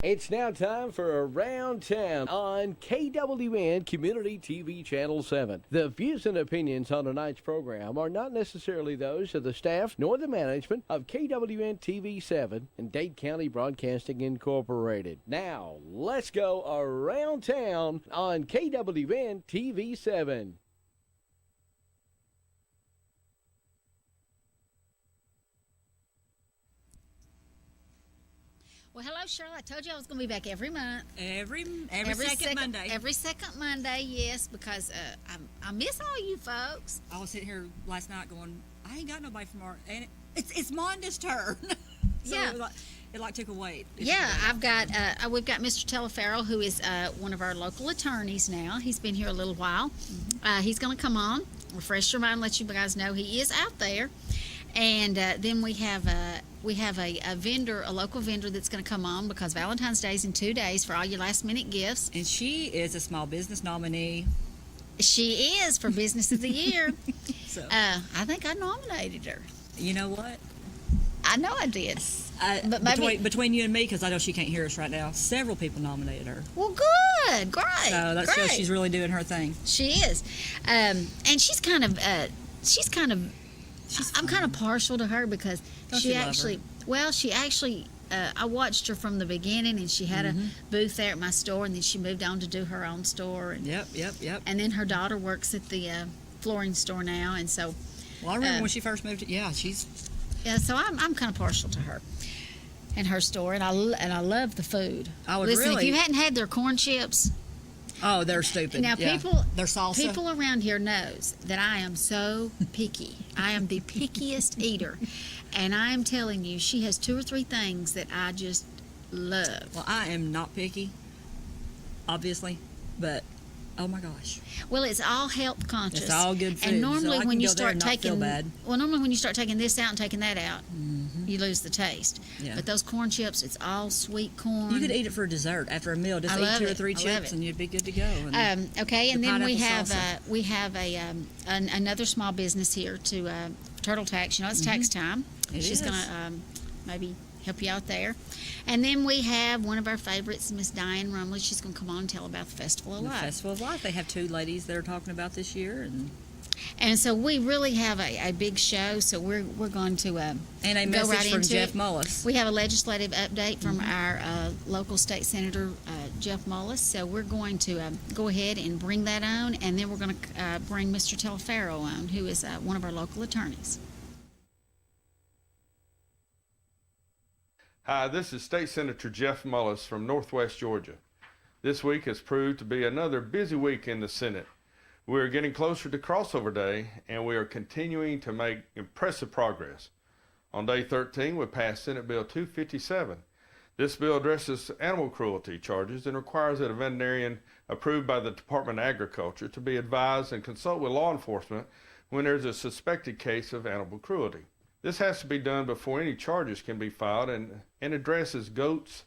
It's now time for Around Town on KWN Community TV Channel 7. The views and opinions on tonight's program are not necessarily those of the staff nor the management of KWN TV 7 and Dade County Broadcasting Incorporated. Now, let's go Around Town on KWN TV 7. Well, hello, Shirley. I told you I was going to be back every month. Every second Monday. Every second Monday, yes, because I miss all you folks. I was sitting here last night going, I ain't got nobody from our, and it's Monda's turn. So Yeah. it took a wait. Yeah, we've got Mr. Telefarrell, who is one of our local attorneys now. He's been here a little while. He's going to come on, refresh your mind, let you guys know he is out there. And then we have a vendor, a local vendor that's going to come on because Valentine's Day is in 2 days for all your last minute gifts. And she is a small business nominee. She is for Business of the Year. So I think I nominated her. you know what? I know I did. But maybe, between you and me, because I know she can't hear us right now, several people nominated her. well, good, great. So that great. shows she's really doing her thing. She is, and she's kind of I'm kind of partial to her because Don't she you love actually, her? well, she actually, I watched her from the beginning, and she had a booth there at my store, and then she moved on to do her own store, and Yep. and then her daughter works at the flooring store now, and so Well, I remember when she first moved. She's. yeah, so I'm kind of partial to her and her store, and I love the food. I would Listen, really. if you hadn't had their corn chips. Oh, they're stupid. Now, Yeah. Their salsa. People around here knows that I am so picky. I am the pickiest eater, and I am telling you, she has 2 or 3 things that I just love. Well, I am not picky, obviously, but oh my gosh, Well, it's all health conscious. it's all good food. And normally, so I when can you go there start and not feel taking, bad. normally when you start taking this out and taking that out, you lose the taste. Yeah. But those corn chips, it's all sweet corn. You could eat it for dessert after a meal. Just I eat love 2 or it. 3 I love chips, it. and you'd be good to go. And Okay, and the then we pineapple have another small business here to Turtle Tax. You know, it's tax time. It She's is. gonna maybe help you out there. And then we have one of our favorites, Miss Diane Rumley. She's gonna come on and tell about the Festival of the Life. Festival of Life. They have 2 ladies that are talking about this year, And so we really have a big show. So we're going to and a go message right from into Jeff it. Mullis. We have a legislative update from our local state senator, Jeff Mullis. So we're going to go ahead and bring that on, and then we're going to bring Mr. Telefarrell on, who is one of our local attorneys. Hi, this is State Senator Jeff Mullis from Northwest Georgia. This week has proved to be another busy week in the Senate. We are getting closer to crossover day, and we are continuing to make impressive progress. On day 13, we passed Senate Bill 257. This bill addresses animal cruelty charges and requires that a veterinarian approved by the Department of Agriculture to be advised and consult with law enforcement when there's a suspected case of animal cruelty. This has to be done before any charges can be filed and addresses goats,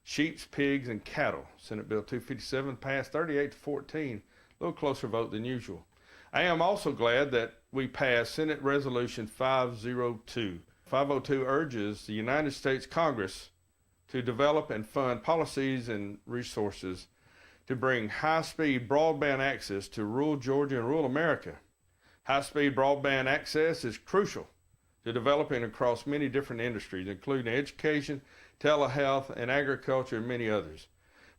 sheep, pigs, and cattle. Senate Bill 257 passed 38 to 14, a little closer vote than usual. I am also glad that we passed Senate Resolution 502. 502 urges the United States Congress to develop and fund policies and resources to bring high-speed broadband access to rural Georgia and rural America. High-speed broadband access is crucial to developing across many different industries, including education, telehealth, and agriculture, and many others.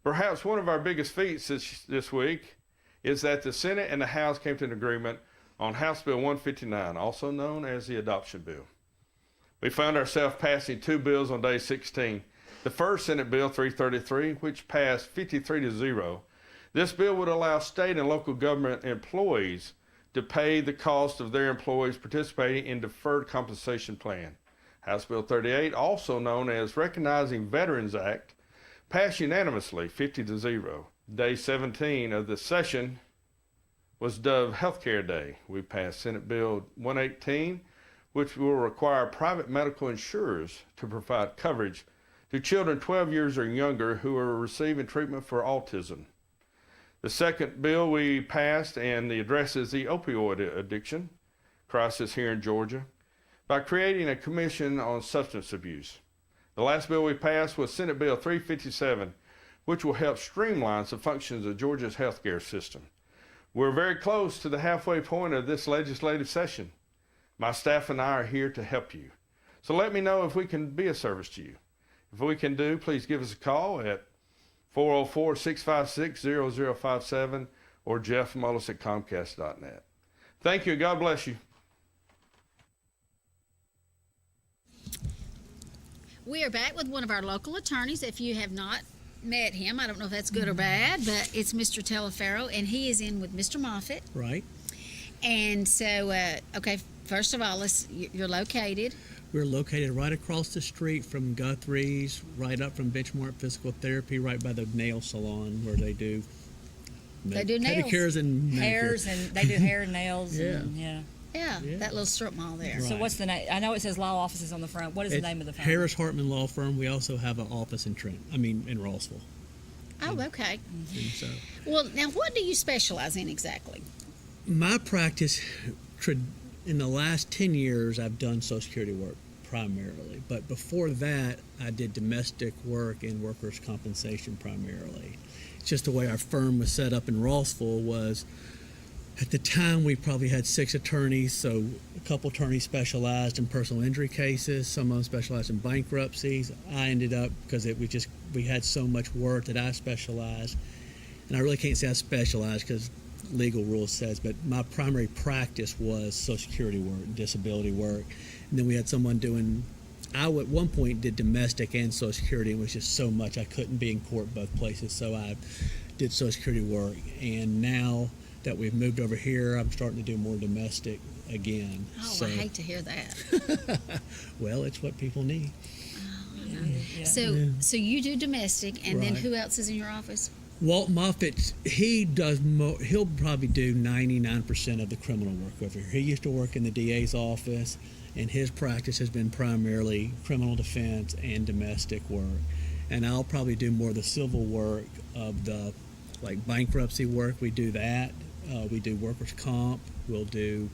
Perhaps one of our biggest feats this week is that the Senate and the House came to an agreement on House Bill 159, also known as the Adoption Bill. We found ourselves passing 2 bills on day 16. The first, Senate Bill 333, which passed 53 to 0. This bill would allow state and local government employees to pay the cost of their employees participating in deferred compensation plan. House Bill 38, also known as Recognizing Veterans Act, passed unanimously 50 to 0. Day 17 of the session was dubbed Healthcare Day. We passed Senate Bill 118, which will require private medical insurers to provide coverage to children 12 years or younger who are receiving treatment for autism. The second bill we passed and addresses the opioid addiction crisis here in Georgia by creating a commission on substance abuse. The last bill we passed was Senate Bill 357, which will help streamline the functions of Georgia's healthcare system. We're very close to the halfway point of this legislative session. My staff and I are here to help you. So let me know if we can be of service to you. If we can do, please give us a call at 404-656-0057 or jeffmullis@comcast.net. Thank you. God bless you. We are back with one of our local attorneys. If you have not met him, I don't know if that's good or bad, but it's Mr. Telefaro, and he is in with Mr. Moffitt. Right. And so, okay, first of all, you're located. We're located right across the street from Guthrie's, right up from Benchmark Physical Therapy, right by the nail salon where they do pedicures and hairs, and they do hair and nails. Yeah. And, yeah. Yeah, that little strip mall there. So Right. what's the name? I know it says law offices on the front. What is the name of the firm? Harris Hartman Law Firm. We also have an office in in Rossville. Oh, okay. And so Well, now, what do you specialize in exactly? my practice, in the last 10 years, I've done Social Security work primarily. But before that, I did domestic work and workers' compensation primarily. It's just the way our firm was set up in Rossville was, at the time, we probably had 6 attorneys, so a couple attorneys specialized in personal injury cases, some of them specialized in bankruptcies. I ended up, because we had so much work that I specialized, and I really can't say I specialized because legal rules says, but my primary practice was Social Security work, disability work, and then we had someone doing, I at one point did domestic and Social Security, and it was just so much I couldn't be in court both places, so I did Social Security work, and now that we've moved over here, I'm starting to do more domestic again. Oh, So, I hate to hear that. well, it's what people need. Yeah. So you do domestic, and then Right. who else is in your office? Walt Moffitt, he'll probably do 99% of the criminal work over here. He used to work in the DA's office, and his practice has been primarily criminal defense and domestic work. And I'll probably do more of the civil work of the, like bankruptcy work. We do that. We do workers' comp. We'll do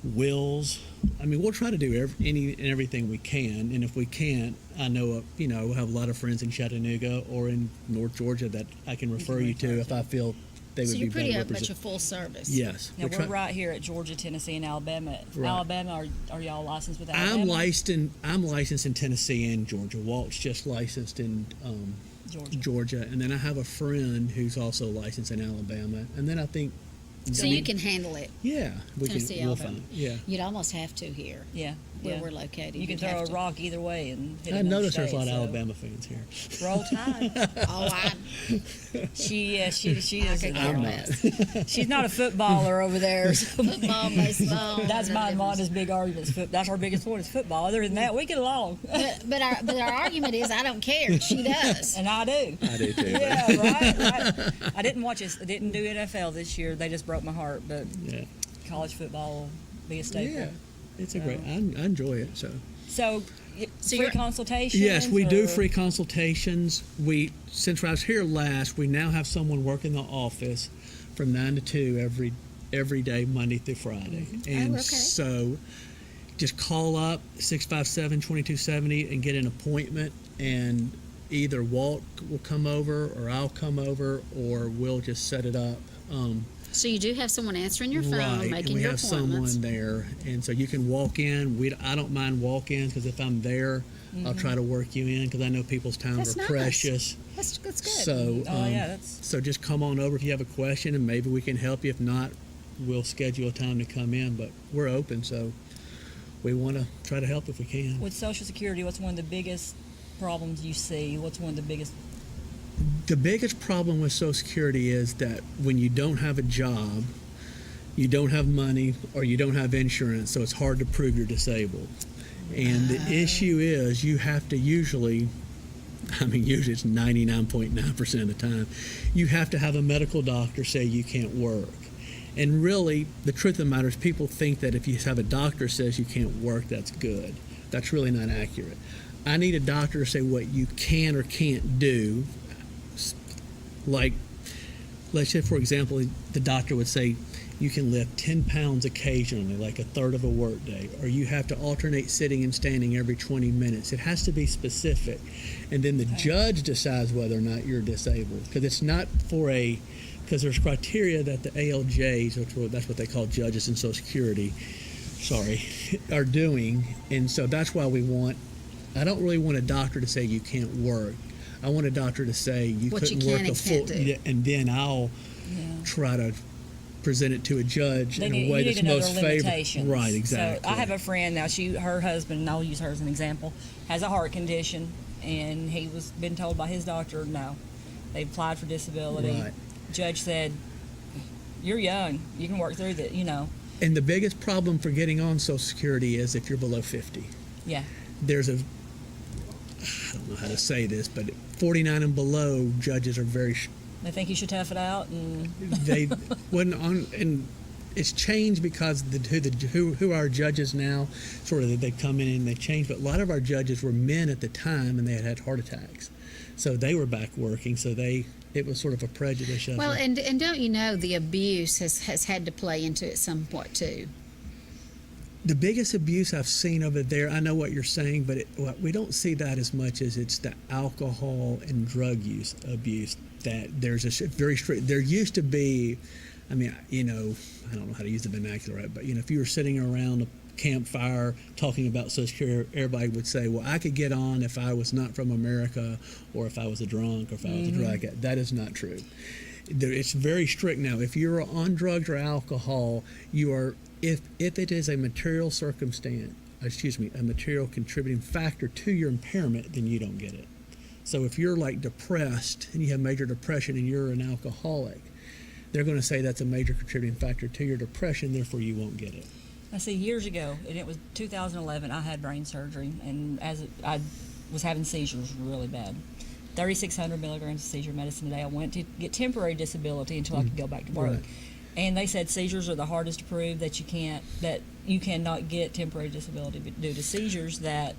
wills. I mean, we'll try to do any and everything we can. And if we can't, I know, we'll have a lot of friends in Chattanooga or in North Georgia that I can refer you to if I feel they would So be you're pretty better much a represented. full service. Yes. Now, we're right here at Georgia, Tennessee, and Alabama. Right. Alabama, are y'all licensed with Alabama? I'm licensed in Tennessee and Georgia. Walt's just licensed in Georgia. And then I have a friend who's also licensed in Alabama. And then I think, So you can handle it. yeah, Tennessee, we'll Alabama. find. Yeah. You'd almost have to here, Yeah. where yeah. we're located. You can You'd throw have a to. rock either way and hit I another noticed there's a lot of state, so Alabama fans here. Roll Tide. Oh, she is. I could care I'm less. She's not a footballer over there. So Football, baseball. that's no my and difference. Monda's big argument. That's our biggest point is football. Other than that, we get along, But our argument is I don't care. She does. and I do. I do too. Yeah, right. I didn't watch it. I didn't do NFL this year. They just broke my heart. But Yeah. college football will be a staple. Yeah. It's a great, I enjoy it, so. So, So free you're- consultations? Yes, we do or- free consultations. Since I was here last, we now have someone work in the office from 9 to 2 every day, Monday through Friday. And okay. so just call up 657-2270 and get an appointment, and either Walt will come over or I'll come over or we'll just set it up. So you do have someone answering your phone, Right, and making we your have appointments. someone there, and so you can walk in. I don't mind walk-ins because if I'm there, I'll try to work you in because I know people's times That's are nice. precious. That's good. So, Oh, yeah, that's. so just come on over if you have a question, and maybe we can help you. If not, we'll schedule a time to come in. But we're open, so we want to try to help if we can. With Social Security, what's one of the biggest problems you see? What's one of the biggest? The biggest problem with Social Security is that when you don't have a job, you don't have money, or you don't have insurance, so it's hard to prove you're disabled. And the issue is you have to usually it's 99.9% of the time, you have to have a medical doctor say you can't work. And really, the truth of the matter is people think that if you have a doctor says you can't work, that's good. That's really not accurate. I need a doctor to say what you can or can't do. Like, let's say, for example, the doctor would say, you can lift 10 pounds occasionally, like a third of a work day, or you have to alternate sitting and standing every 20 minutes. It has to be specific. And then the judge decides whether or not you're disabled, because it's not because there's criteria that the ALJs, that's what they call judges in Social Security, are doing. And so that's why I don't really want a doctor to say you can't work. I want a doctor to say you What you couldn't can work a and full, can't do. and then I'll try to present it to a judge in a You way need that's to know most their favorable. limitations. Right, exactly. So I have a friend now. Her husband, and I'll use her as an example, has a heart condition, and he was been told by his doctor, no, they applied for disability. Right. Judge said, "You're young. You can work through that." And the biggest problem for getting on Social Security is if you're below 50. Yeah. There's I don't know how to say this, but 49 and below, judges are very They think you should tough it out, and and it's changed because who are our judges now, sort of they come in and they change. But a lot of our judges were men at the time, and they had heart attacks, so they were back working. So it was sort of a prejudice. Well, and don't you know the abuse has had to play into it somewhat too? The biggest abuse I've seen over there, I know what you're saying, but we don't see that as much as it's the alcohol and drug use abuse. That there's a very strict. There used to be, I mean, I don't know how to use the vernacular, but if you were sitting around a campfire talking about Social Security, everybody would say, "Well, I could get on if I was not from America, or if I was a drunk, or if I was a drug addict." That is not true. It's very strict now. If you're on drugs or alcohol, you are. If it is a material a material contributing factor to your impairment, then you don't get it. So if you're like depressed and you have major depression and you're an alcoholic, they're going to say that's a major contributing factor to your depression, therefore you won't get it. I see years ago, and it was 2011, I had brain surgery, and I was having seizures really bad. 3,600 milligrams of seizure medicine a day. I went to get temporary disability until I could go back to work. Right. And they said seizures are the hardest to prove, that you cannot get temporary disability due to seizures, that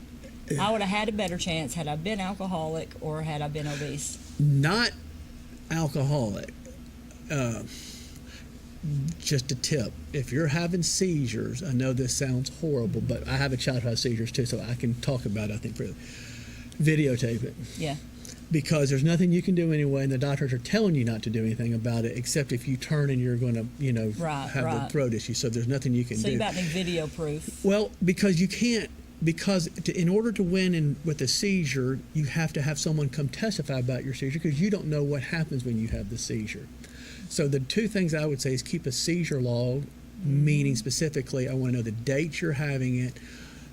I would have had a better chance had I been alcoholic or had I been obese. Not alcoholic. Just a tip. If you're having seizures, I know this sounds horrible, but I have a child who has seizures too, so I can talk about it, I think, videotape it. Yeah. Because there's nothing you can do anyway, and the doctors are telling you not to do anything about it, except if you turn and you're going to, have the throat issue. So there's nothing you can do. So you about need video proof. Well, because you can't. In order to win with a seizure, you have to have someone come testify about your seizure, because you don't know what happens when you have the seizure. So the two things I would say is keep a seizure log, meaning specifically I want to know the date you're having it,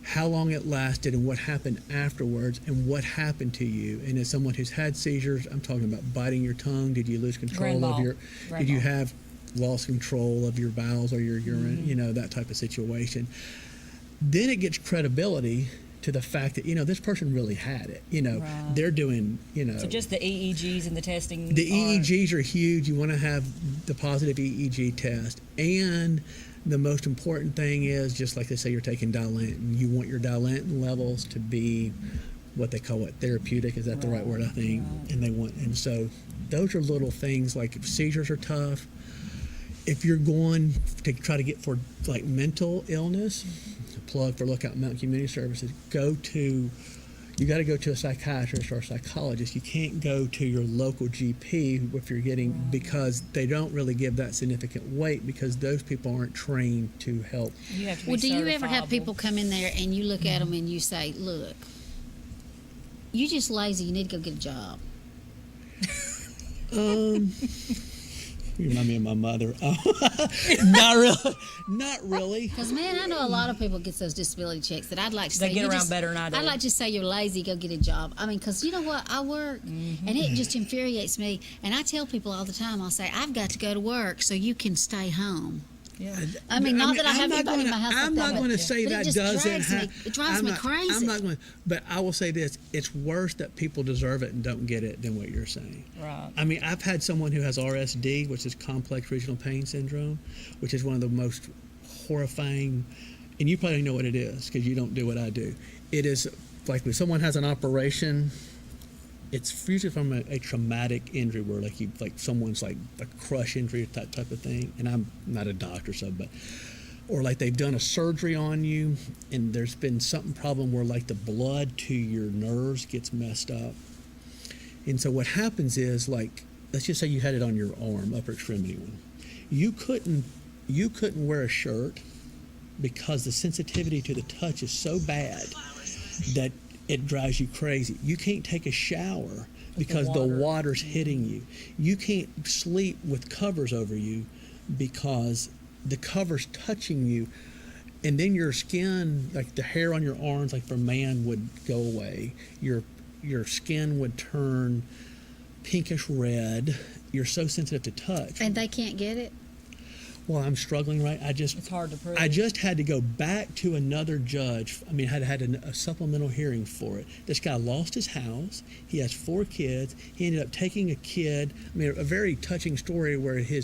how long it lasted, and what happened afterwards, and what happened to you. And as someone who's had seizures, I'm talking about biting your tongue. Did you lose control of your? Did you have lost control of your bowels or your urine? That type of situation. Then it gets credibility to the fact that this person really had it. They're doing. So just the EEGs and the testing. The EEGs are huge. You want to have the positive EEG test, and the most important thing is, just like they say, you're taking Dilantin. You want your Dilantin levels to be what they call therapeutic. Is that the right word? I think. And so those are little things like if seizures are tough. If you're going to try to get for like mental illness, a plug for Lookout Mountain Community Services, you got to go to a psychiatrist or a psychologist. You can't go to your local GP if you're because they don't really give that significant weight, because those people aren't trained to help. You have to be Well, do you ever have certifiable. people come in there and you look at them and you say, "Look, you just lazy. You need to go get a job." You remind me of my mother. Not really. Not really. Because, man, I know a lot of people get those disability checks that I'd like to say. They get "You around just-" better than I do. I'd like to say you're lazy, go get a job. I mean, because you know what? I work, and it just infuriates me. And I tell people all the time, I'll say, "I've got to go to work so you can stay home." Yeah. I mean, not that I I'm have not anybody in my gonna- house I'm like not that, going to but- say but that it just doesn't drives me- have. It drives me crazy. I'm not going. But I will say this: it's worse that people deserve it and don't get it than what you're saying. Right. I mean, I've had someone who has RSD, which is complex regional pain syndrome, which is one of the most horrifying. And you probably know what it is because you don't do what I do. It is like when someone has an operation it's usually from a traumatic injury where like someone's like a crush injury, that type of thing. And I'm not a doctor, or like they've done a surgery on you and there's been something problem where like the blood to your nerves gets messed up. And so what happens is, like, let's just say you had it on your arm, upper extremity one. You couldn't wear a shirt because the sensitivity to the touch is so bad that it drives you crazy. You can't take a shower because the water's hitting you. You can't sleep with covers over you because the cover's touching you. And then your skin, like the hair on your arms, like for man, would go away. Your skin would turn pinkish red. You're so sensitive to touch. And they can't get it? Well, I'm struggling, right? It's hard to prove. I just had to go back to another judge. I mean, had a supplemental hearing for it. This guy lost his house. He has 4 kids. He ended up taking a kid. I mean, a very touching story where he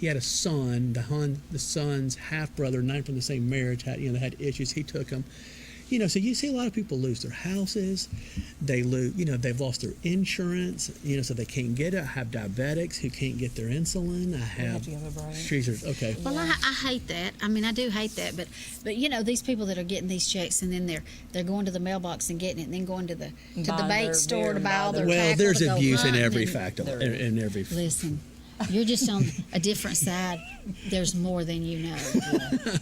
had a son. The son's half brother, not from the same marriage, they had issues. He took him. So you see a lot of people lose their houses. They lose, they've lost their insurance, so they can't get it. I have diabetics who can't get their insulin. I have seizures. Okay. Well, I hate that. I mean, I do hate that. But these people that are getting these checks and then they're going to the mailbox and getting it, and then going to the bait store to buy all their tackle. Well, there's to go abuse in hunt, every and factor. In every. Listen. You're just on a different side. There's more than you know.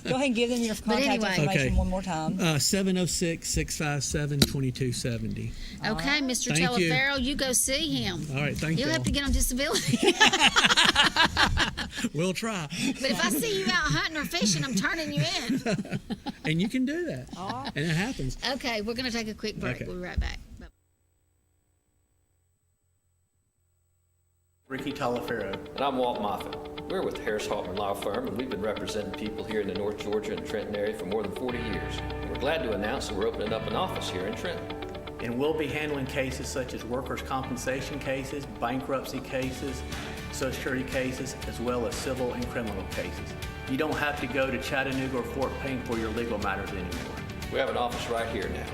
Go ahead and give them your contact information one more time. 706-657-2270. Okay, Mr. Thank you. Telefarrell, you go see him. All right, thank you. You'll have to get on disability. We'll try. But if I see you out hunting or fishing, I'm turning you in. And you can do that. And it happens. Okay, we're going to take a quick break. Okay. We'll be right back. Ricky Talaferro. And I'm Walt Moffitt. We're with Harris Haltman Law Firm, and we've been representing people here in the North Georgia and Trenton area for more than 40 years. We're glad to announce that we're opening up an office here in Trenton. And we'll be handling cases such as workers' compensation cases, bankruptcy cases, Social Security cases, as well as civil and criminal cases. You don't have to go to Chattanooga or Fort Payne for your legal matters anymore. We have an office right here now.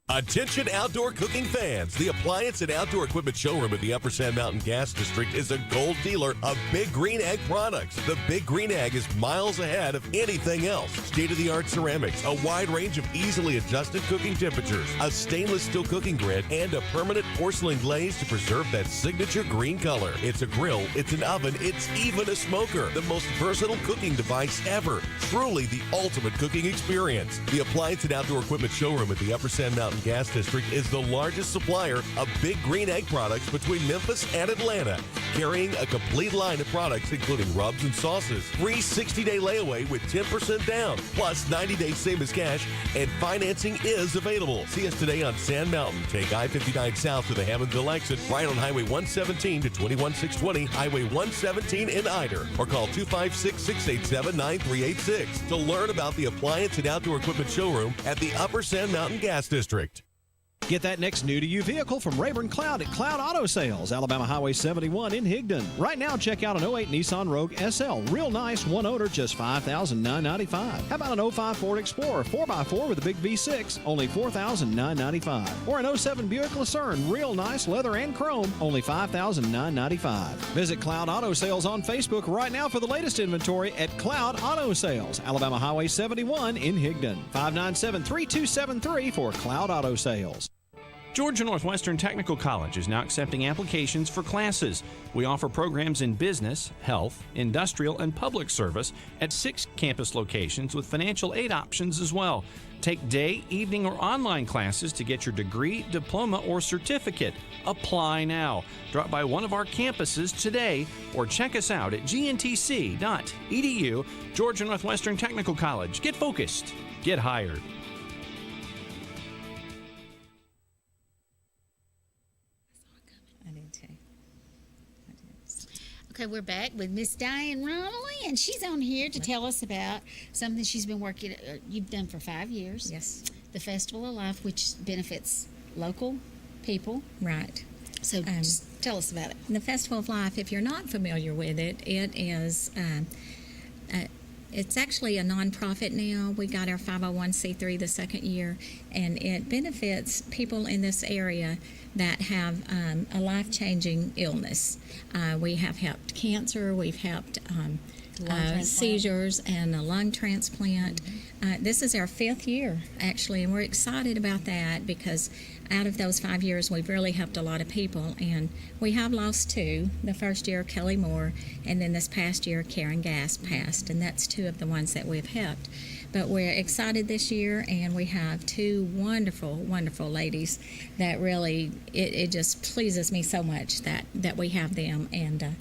Attention outdoor cooking fans. The Appliance and Outdoor Equipment Showroom at the Upper Sand Mountain Gas District is a gold dealer of Big Green Egg products. The Big Green Egg is miles ahead of anything else. State-of-the-art ceramics, a wide range of easily adjusted cooking temperatures, a stainless steel cooking grid, and a permanent porcelain glaze to preserve that signature green color. It's a grill, it's an oven, it's even a smoker. The most versatile cooking device ever. Truly the ultimate cooking experience. The Appliance and Outdoor Equipment Showroom at the Upper Sand Mountain Gas District is the largest supplier of Big Green Egg products between Memphis and Atlanta, carrying a complete line of products including rubs and sauces, free 60-day layaway with 10% down, plus 90-day same as cash, and financing is available. See us today on Sand Mountain. Take I-59 south to the Hammondville exit, right on Highway 117 to 21620, Highway 117 in Ider, or call 256-687-9386 to learn about the Appliance and Outdoor Equipment Showroom at the Upper Sand Mountain Gas District. Get that next new-to-you vehicle from Rayburn Cloud at Cloud Auto Sales, Alabama Highway 71 in Higdon. Right now, check out an 08 Nissan Rogue SL. Real nice, one owner, just $5,995. How about an 05 Ford Explorer 4x4 with a big V6, only $4,995. Or an 07 Buick Lucerne, real nice, leather and chrome, only $5,995. Visit Cloud Auto Sales on Facebook right now for the latest inventory at Cloud Auto Sales, Alabama Highway 71 in Higdon. 597-3273 for Cloud Auto Sales. Georgia Northwestern Technical College is now accepting applications for classes. We offer programs in business, health, industrial, and public service at 6 campus locations with financial aid options as well. Take day, evening, or online classes to get your degree, diploma, or certificate. Apply now. Drop by one of our campuses today or check us out at gntc.edu. Georgia Northwestern Technical College. Get focused. Get hired. Okay, we're back with Miss Diane Romilly, and she's on here to tell us about something she's been working, you've done for 5 years. Yes. The Festival of Life, which benefits local people. Right. So just tell us about it. The Festival of Life, if you're not familiar with it, it is It's actually a nonprofit now. We got our 501c3 the second year, and it benefits people in this area that have a life-changing illness. We have helped cancer, we've helped seizures and a lung transplant. This is our 5th year, actually, and we're excited about that because out of those 5 years, we've really helped a lot of people, and we have lost 2. The first year, Kelly Moore, and then this past year, Karen Gass passed, and that's 2 of the ones that we've helped. But we're excited this year, and we have 2 wonderful, wonderful ladies that really, it just pleases me so much that we have them. And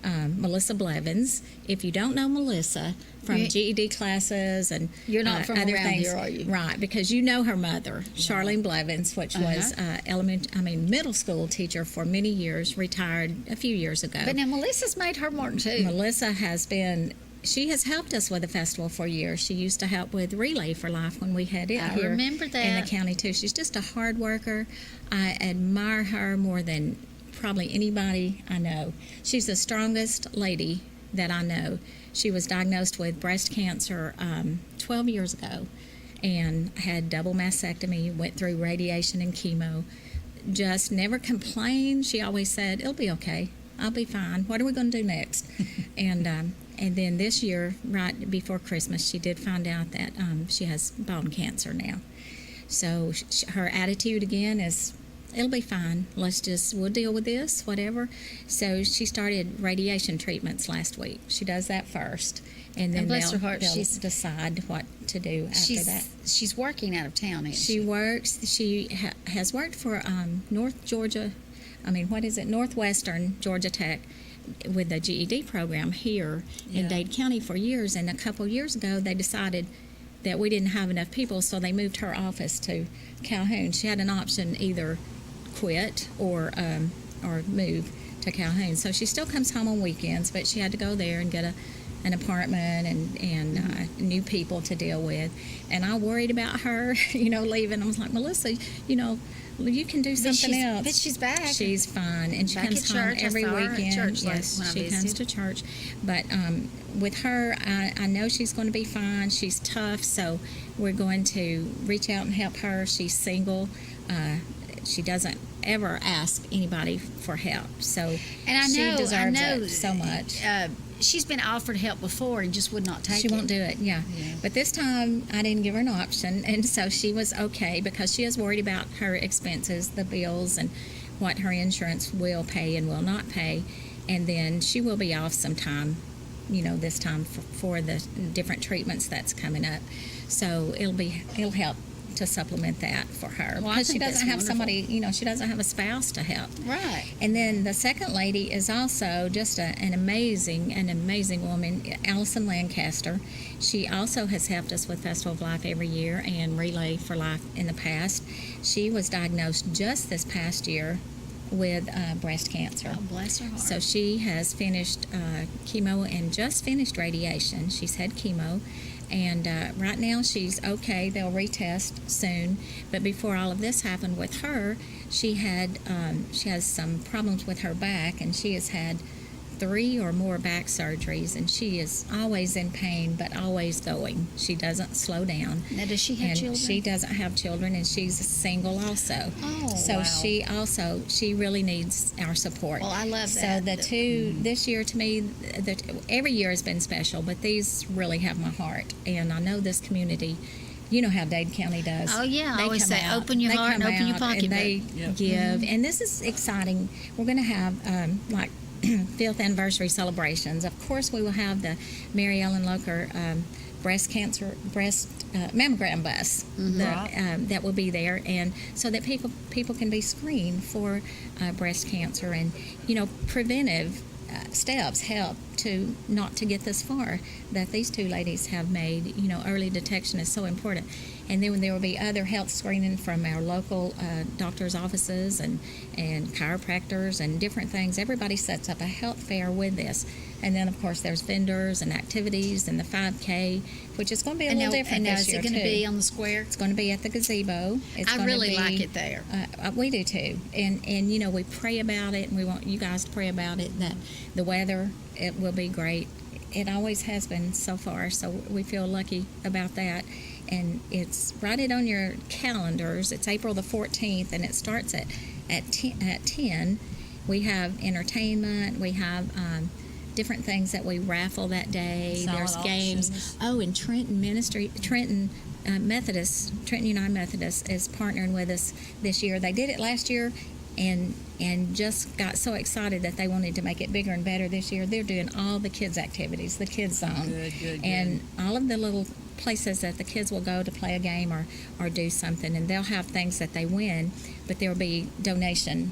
Melissa Blevins. If you don't know Melissa from GED classes and you're not from other around things, here, are you? Right? Because you know her mother, Charlene Blevins, which was middle school teacher for many years, retired a few years ago. But now Melissa's made her mark too. Melissa has been. She has helped us with the festival for years. She used to help with Relay for Life when we had it here remember that. in the county too. She's just a hard worker. I admire her more than probably anybody I know. She's the strongest lady that I know. She was diagnosed with breast cancer 12 years ago and had double mastectomy, went through radiation and chemo, just never complained. She always said, it'll be okay. I'll be fine. What are we going to do next? And then this year, right before Christmas, she did find out that she has bone cancer now. So her attitude again is, it'll be fine. We'll deal with this, whatever. So she started radiation treatments last week. She does that first, and then bless her heart, they'll decide what to do after that. She's working out of town, isn't she? She works. She has worked for Northwestern Georgia Tech with the GED program here in Dade County for years. And a couple years ago, they decided that we didn't have enough people, so they moved her office to Calhoun. She had an option either quit or move to Calhoun. So she still comes home on weekends, but she had to go there and get an apartment and new people to deal with. And I worried about her, leaving. I was like, Melissa, you can do something else. But she's back. She's fine, and she back comes at home church. every I saw her at weekend. church Yes, when I she comes visited. to church. But with her, I know she's going to be fine. She's tough, so we're going to reach out and help her. She's single. She doesn't ever ask anybody for help, so she deserves it so much. She's been offered help before and just would not take it. She won't do it, yeah. But this time I didn't give her an option, and so she was okay because she is worried about her expenses, the bills, and what her insurance will pay and will not pay. And then she will be off sometime, this time for the different treatments that's coming up. So it'll help to supplement that for her because she doesn't have somebody, she doesn't have a spouse to help. Right. And then the second lady is also just an amazing woman, Allison Lancaster. She also has helped us with Festival of Life every year and Relay for Life in the past. She was diagnosed just this past year with breast cancer. Oh, bless her heart. So she has finished chemo and just finished radiation. She's had chemo. And right now she's okay. They'll retest soon. But before all of this happened with her, she has some problems with her back, and she has had 3 or more back surgeries, and she is always in pain but always going. She doesn't slow down. Now, does she have children? She doesn't have children, and she's single also. Oh, so wow. she really needs our support. Well, I love So that. the two this year, to me, every year has been special, but these really have my heart, and I know this community. You know how Dade County does. Oh, yeah. I They always come say, out- open your they heart and come open your out and pocketbook. they give. And this is exciting. We're going to have, 5th anniversary celebrations. Of course, we will have the Mary Ellen Locher breast mammogram bus that will be there, and so that people can be screened for breast cancer, and preventive steps help to not to get this far that these two ladies have made. Early detection is so important. And then there will be other health screening from our local doctors' offices and chiropractors and different things. Everybody sets up a health fair with this. And then, of course, there's vendors and activities and the 5K, which is going to be a little different this year, is it going to be on the square? It's going to be at the gazebo. I really like it there. We do too. And we pray about it, and we want you guys to pray about it, that the weather, it will be great it always has been so far, so we feel lucky about that. And it's, write it on your calendars. It's April the 14th, and it starts at 10. We have entertainment. We have different things that we raffle that day. Silent There's games. auctions. Oh, and Trenton United Methodist is partnering with us this year. They did it last year and just got so excited that they wanted to make it bigger and better this year. They're doing all the kids' activities, the kids zone. Good. And all of the little places that the kids will go to play a game or do something, and they'll have things that they win, but there'll be donation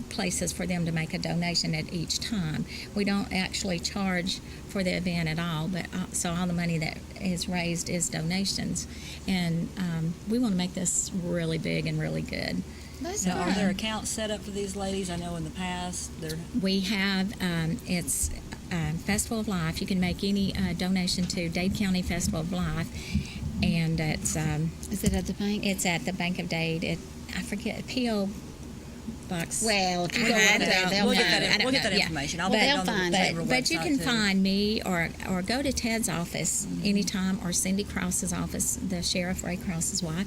places for them to make a donation at each time. We don't actually charge for the event at all, but so all the money that is raised is donations, and we want to make this really big and really good. Now, are there accounts set up for these ladies? I know in the past We have it's Festival of Life. You can make any donation to Dade County Festival of Life, and it's Is it at the bank? it's at the Bank of Dade. I forget, P.O. Box. Well, if you I go don't over there, know. they'll We'll get know. that- I don't we'll get know. that Yeah. information. I'll But- put it on the find it. Favorite But you website, can too. find me or go to Ted's office anytime, or Cindy Cross's office, the Sheriff Ray Cross's wife.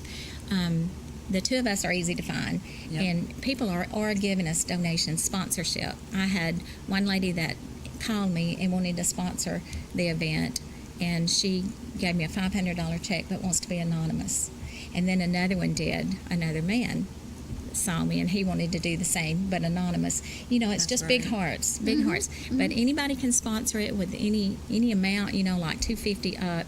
The two of us are easy to find, Yep. and people are giving us donations, sponsorship. I had one lady that called me and wanted to sponsor the event, and she gave me a $500 check but wants to be anonymous. And then another one did, another man saw me and he wanted to do the same but anonymous. You know, it's That's just big right. hearts, big hearts. But anybody can sponsor it with any amount, you know, like $250 up.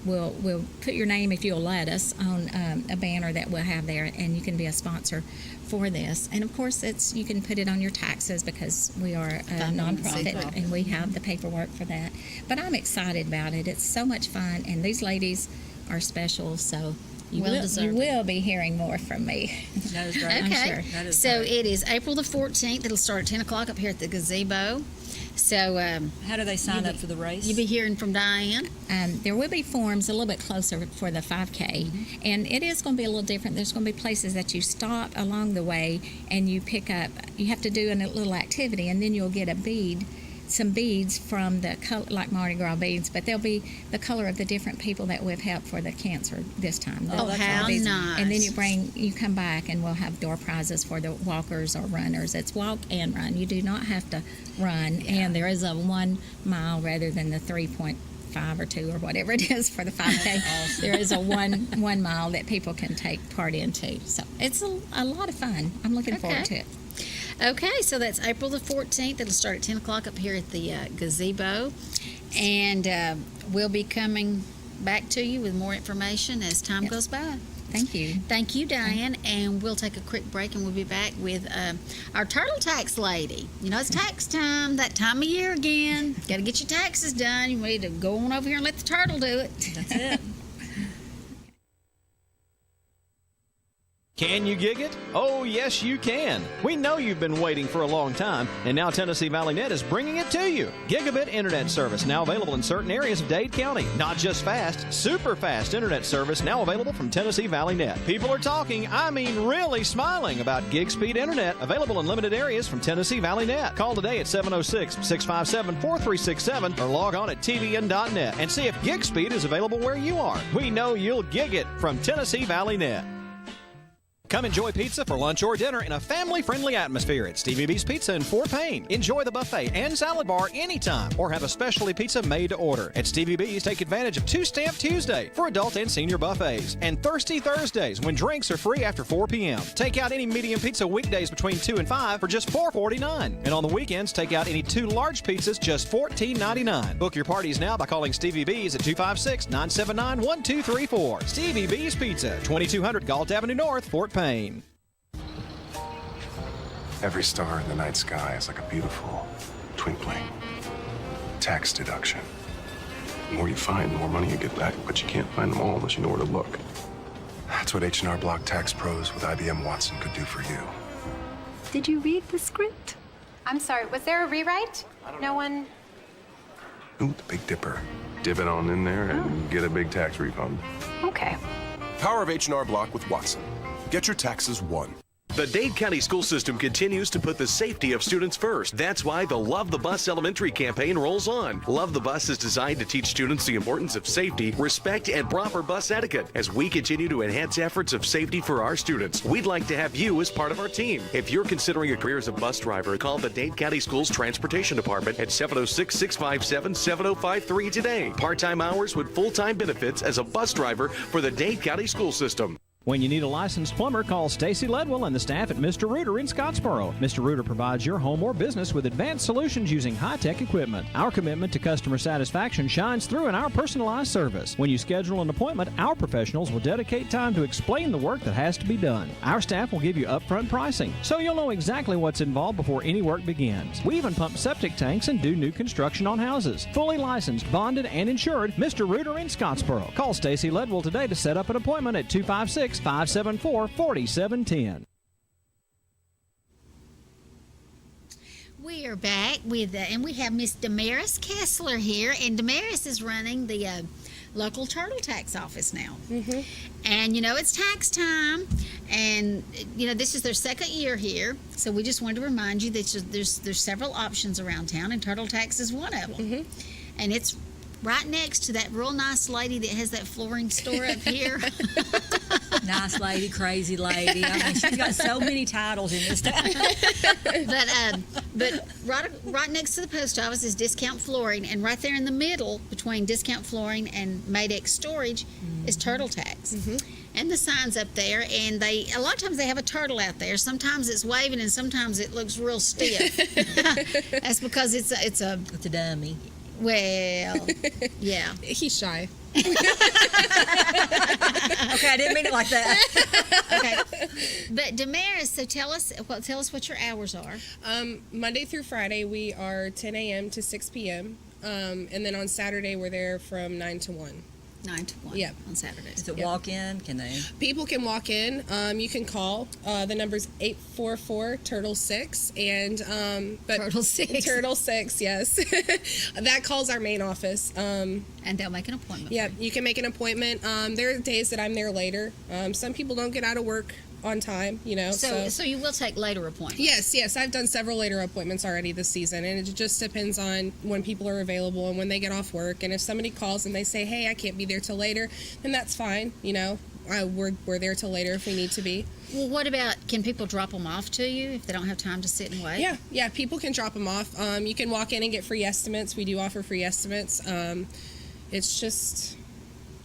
We'll put your name, if you'll let us, on a banner that we'll have there, and you can be a sponsor for this. And of course, you can put it on your taxes because we are a nonprofit and we have the paperwork for that. But I'm excited about it. It's so much fun, and these ladies are special, so you Well-deserved. will be hearing more from me. That is great. I'm Okay, sure. That is so great. it is April the 14th. It'll start at 10 o'clock up here at the gazebo. So How do they sign You'll up be- for the race? you'll be hearing from Diane. There will be forms a little bit closer for the 5K, and it is going to be a little different. There's going to be places that you stop along the way and you pick up. You have to do a little activity, and then you'll get some beads from the color, like Mardi Gras beads, but they'll be the color of the different people that we've helped for the cancer this time. Oh, Those how beads. nice. And then you come back and we'll have door prizes for the walkers or runners. It's walk and run. You do not have to run, and there is a 1 mile rather than the 3.5 or 2 or whatever it is for the 5K. There is a one mile that people can take part in too. So it's a lot of fun. I'm looking forward to Okay. it. Okay, so that's April the 14th. It'll start at 10 o'clock up here at the gazebo. And we'll be coming back to you with more information as time goes by. Thank you. Thank you, Diane. And we'll take a quick break and we'll be back with our turtle tax lady. You know, it's tax time, that time of year again. Got to get your taxes done. You need to go on over here and let the turtle do it. That's it. Can you gig it? Oh, yes, you can. We know you've been waiting for a long time, and now Tennessee Valley Net is bringing it to you. Gigabit internet service now available in certain areas of Dade County. Not just fast, super fast internet service now available from Tennessee Valley Net. People are talking, I mean really smiling about gig speed internet available in limited areas from Tennessee Valley Net. Call today at 706-657-4367 or log on at tvn.net and see if gig speed is available where you are. We know you'll gig it from Tennessee Valley Net. Come enjoy pizza for lunch or dinner in a family-friendly atmosphere at Stevie B's Pizza in Fort Payne. Enjoy the buffet and salad bar anytime or have a specialty pizza made to order. At Stevie B's, take advantage of Two-Stamp Tuesday for adult and senior buffets and Thirsty Thursdays when drinks are free after 4 p.m. Take out any medium pizza weekdays between 2 and 5 for just $4.49. And on the weekends, take out any 2 large pizzas just $14.99. Book your parties now by calling Stevie B's at 256-979-1234. Stevie B's Pizza, 2200 Galt Avenue North, Fort Payne. Every star in the night sky is like a beautiful twinkling tax deduction. The more you find, the more money you get back, but you can't find them all unless you know where to look. That's what H&R Block Tax Pros with IBM Watson could do for you. Did you read the script? I'm sorry, was there a rewrite? No one... Ooh, the Big Dipper. Dip it on in there and get a big tax refund. Okay. Power of H&R Block with Watson. Get your taxes won. The Dade County School System continues to put the safety of students first. That's why the Love the Bus Elementary campaign rolls on. Love the Bus is designed to teach students the importance of safety, respect, and proper bus etiquette. As we continue to enhance efforts of safety for our students, we'd like to have you as part of our team. If you're considering a career as a bus driver, call the Dade County Schools Transportation Department at 706-657-7053 today. Part-time hours with full-time benefits as a bus driver for the Dade County School System. When you need a licensed plumber, call Stacy Ledwell and the staff at Mr. Reuter in Scottsboro. Mr. Reuter provides your home or business with advanced solutions using high-tech equipment. Our commitment to customer satisfaction shines through in our personalized service. When you schedule an appointment, our professionals will dedicate time to explain the work that has to be done. Our staff will give you upfront pricing, so you'll know exactly what's involved before any work begins. We even pump septic tanks and do new construction on houses. Fully licensed, bonded, and insured, Mr. Reuter in Scottsboro. Call Stacy Ledwell today to set up an appointment at 256-574-4710. We are back with, and we have Miss Damaris Kessler here, and Damaris is running the local Turtle Tax office now. Mm-hmm. And you know it's tax time, and you know this is their second year here, so we just wanted to remind you that there's several options around town, and Turtle Tax is one of them. Mm-hmm. And it's right next to that real nice lady that has that flooring store up here. Nice lady, crazy lady. I mean, she's got so many titles in this town. But right next to the post office is Discount Flooring, and right there in the middle between Discount Flooring and Madex Storage is Turtle Tax. Mm-hmm. And the sign's up there, and a lot of times they have a turtle out there. Sometimes it's waving, and sometimes it looks real stiff. That's because it's a dummy. Well, yeah. He's shy. Okay, I didn't mean it like that. Okay. But Damaris, so tell us what your hours are. Monday through Friday, we are 10 a.m. to 6 p.m. And then on Saturday, we're there from 9 to 1. 9 to 1 on Saturdays. Is it walk-in? Can they? People can walk in. You can call. The number's 844-TURTLE-6. And, Turtle-6, yes. That calls our main office. And they'll make an appointment. Yeah, you can make an appointment. There are days that I'm there later. Some people don't get out of work on time, you know. So you will take later appointments? Yes. I've done several later appointments already this season, and it just depends on when people are available and when they get off work. And if somebody calls and they say, hey, I can't be there till later, then that's fine, you know. We're there till later if we need to be. Well, what about, can people drop them off to you if they don't have time to sit and wait? Yeah, people can drop them off. You can walk in and get free estimates. We do offer free estimates. It's just,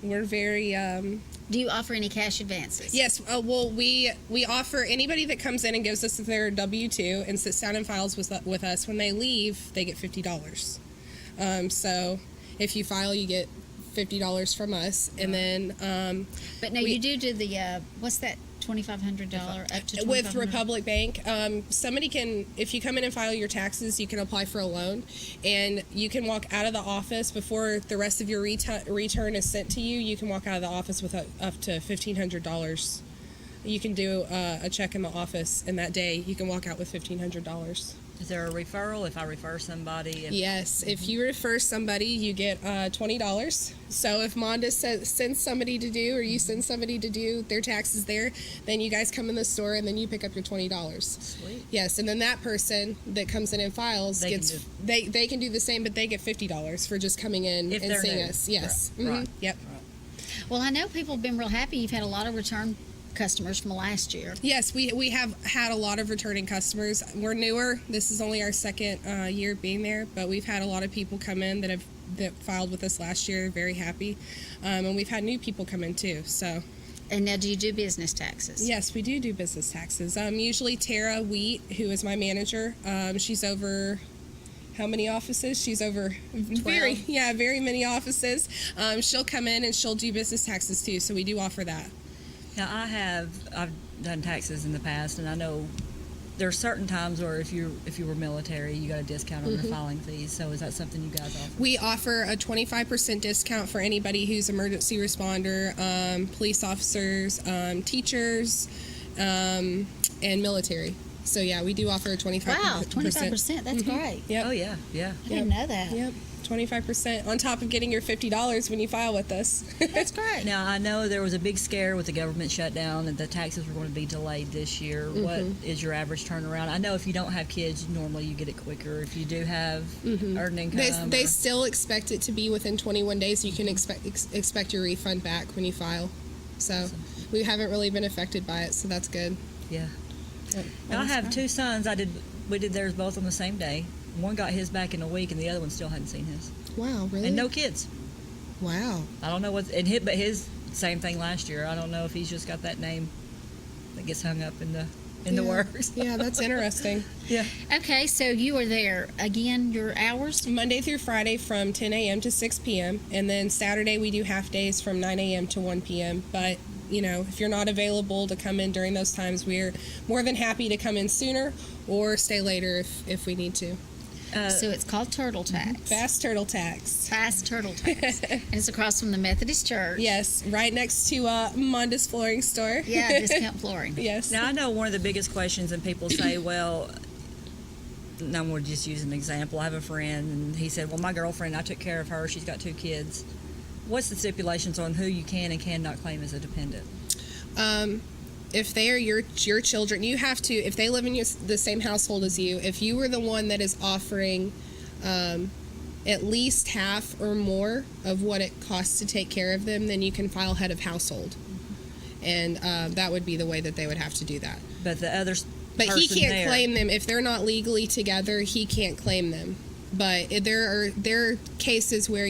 we're very... Do you offer any cash advances? Yes. Well, we offer anybody that comes in and gives us their W-2 and sits down and files with us. When they leave, they get $50. So if you file, you get $50 from us, and then. But now you do the what's that? $2,500 up to $2,500? With Republic Bank. Somebody can, if you come in and file your taxes, you can apply for a loan, and you can walk out of the office before the rest of your return is sent to you. You can walk out of the office with up to $1,500. You can do a check in the office, and that day you can walk out with $1,500. Is there a referral if I refer somebody? Yes, if you refer somebody, you get $20. So if Monda sends somebody to do, or you send somebody to do their taxes there, then you guys come in the store and then you pick up your $20. Sweet. Yes, and then that person that comes in and files they can do the same, but they get $50 for just coming in and seeing us. Yes. Right. Mm-hmm. Yep. Right. Well, I know people have been real happy. You've had a lot of return customers from last year. Yes, we have had a lot of returning customers. We're newer. This is only our second year being there, but we've had a lot of people come in that filed with us last year. Very happy, and we've had new people come in too. So. And now, do you do business taxes? Yes, we do business taxes. Usually Tara Wheat, who is my manager, she's over. How many offices? She's over 12. very many offices. She'll come in and she'll do business taxes too. So we do offer that. Now, I've done taxes in the past, and I know there are certain times where if you were military, you got a discount on your filing fees. So is that something you guys offer? We offer a 25% discount for anybody who's emergency responder, police officers, teachers, and military. So yeah, we do offer a 25%. Wow, 25%. That's great. Yep. Oh yeah, yeah. I didn't know that. Yep. 25% on top of getting your $50 when you file with us. That's great. Now I know there was a big scare with the government shutdown and the taxes were going to be delayed this year. What is your average turnaround? I know if you don't have kids, normally you get it quicker. If you do have earned income, They still expect it to be within 21 days. You can expect your refund back when you file. So we haven't really been affected by it, so that's good. Yeah. Yep. Now, I have two sons. We did theirs both on the same day. One got his back in a week, and the other one still hadn't seen his. Wow, really? And no kids. Wow. I don't know but his same thing last year. I don't know if he's just got that name that gets hung up in the works. Yeah, that's interesting. Yeah. Okay, so you are there again. Your hours? Monday through Friday from 10 a.m. to 6 p.m. and then Saturday we do half days from 9 a.m. to 1 p.m. But if you're not available to come in during those times, we're more than happy to come in sooner or stay later if we need to. So it's called Turtle Tax. Fast Turtle Tax. Fast Turtle Tax. And it's across from the Methodist Church. Yes, right next to Monda's Flooring Store. Yeah, Discount Flooring. Yes. Now, I know one of the biggest questions, and people say, well, I'm going to just use an example. I have a friend, and he said, well, my girlfriend, I took care of her. She's got 2 kids. What's the stipulations on who you can and cannot claim as a dependent? If they are your children, you have to, if they live in the same household as you, if you were the one that is offering at least half or more of what it costs to take care of them, then you can file head of household. And that would be the way that they would have to do that. But the others. But he can't claim them. If they're not legally together, he can't claim them. But there are cases where,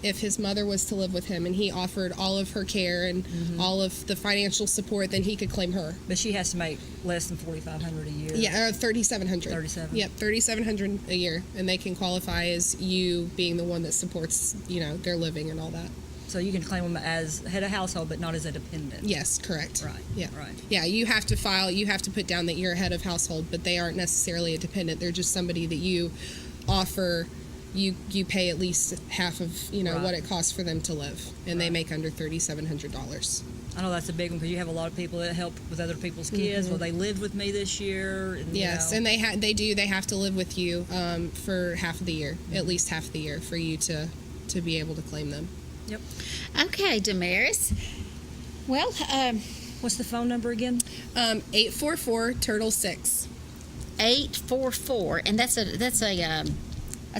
if his mother was to live with him and he offered all of her care and all of the financial support, then he could claim her. But she has to make less than $4,500 a year. Yeah, $3,700. 37. Yep, $3,700 a year, and they can qualify as you being the one that supports, their living and all that. So you can claim them as head of household, but not as a dependent. Yes, correct. Right. Yeah. Right. Yeah, you have to file. You have to put down that you're a head of household, but they aren't necessarily a dependent. They're just somebody that you offer. You pay at least half of what it costs for them to live, and they make under $3,700. I know that's a big one because you have a lot of people that help with other people's kids. Well, they lived with me this year. And, yes, and they have to live with you for half of the year, at least half of the year, for you to be able to claim them. Yep. Okay, Damaris. Well, what's the phone number again? 844-TURTLE-6. 844, and that's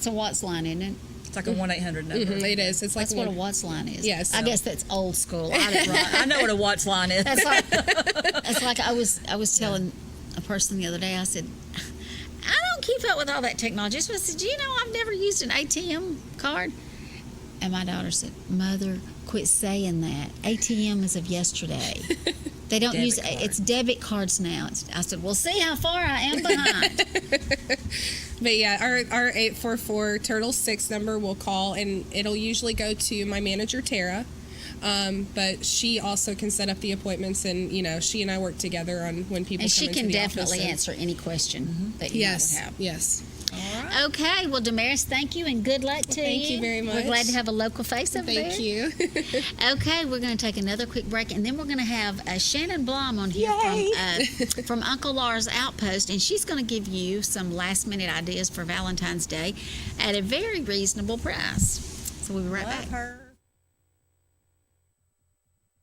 a Watts line, isn't it? It's like a 1-800 number. It is. It's like that's what a Watts line is. Yes. I guess that's old school. I know what a Watts line is. It's like I was telling a person the other day. I said, I don't keep up with all that technology. So I said, I've never used an ATM card. And my daughter said, Mother, quit saying that. ATM is of yesterday. They don't use it. It's debit cards now. I said, well, see how far I am behind. But yeah, our 844-TURTLE-6 number will call, and it'll usually go to my manager, Tara. But she also can set up the appointments, and she and I work together on when people and come she into the can office. definitely answer any question that you might have. Yes. All right. Okay. Well, Damaris, thank you and good luck to you. Thank you very much. We're glad to have a local face over there. Thank you. Okay, we're going to take another quick break, and then we're going to have Shannon Blom on here from Uncle Laura's Outpost, and she's going to give you some last-minute ideas for Valentine's Day at a very reasonable price. So we'll be right back.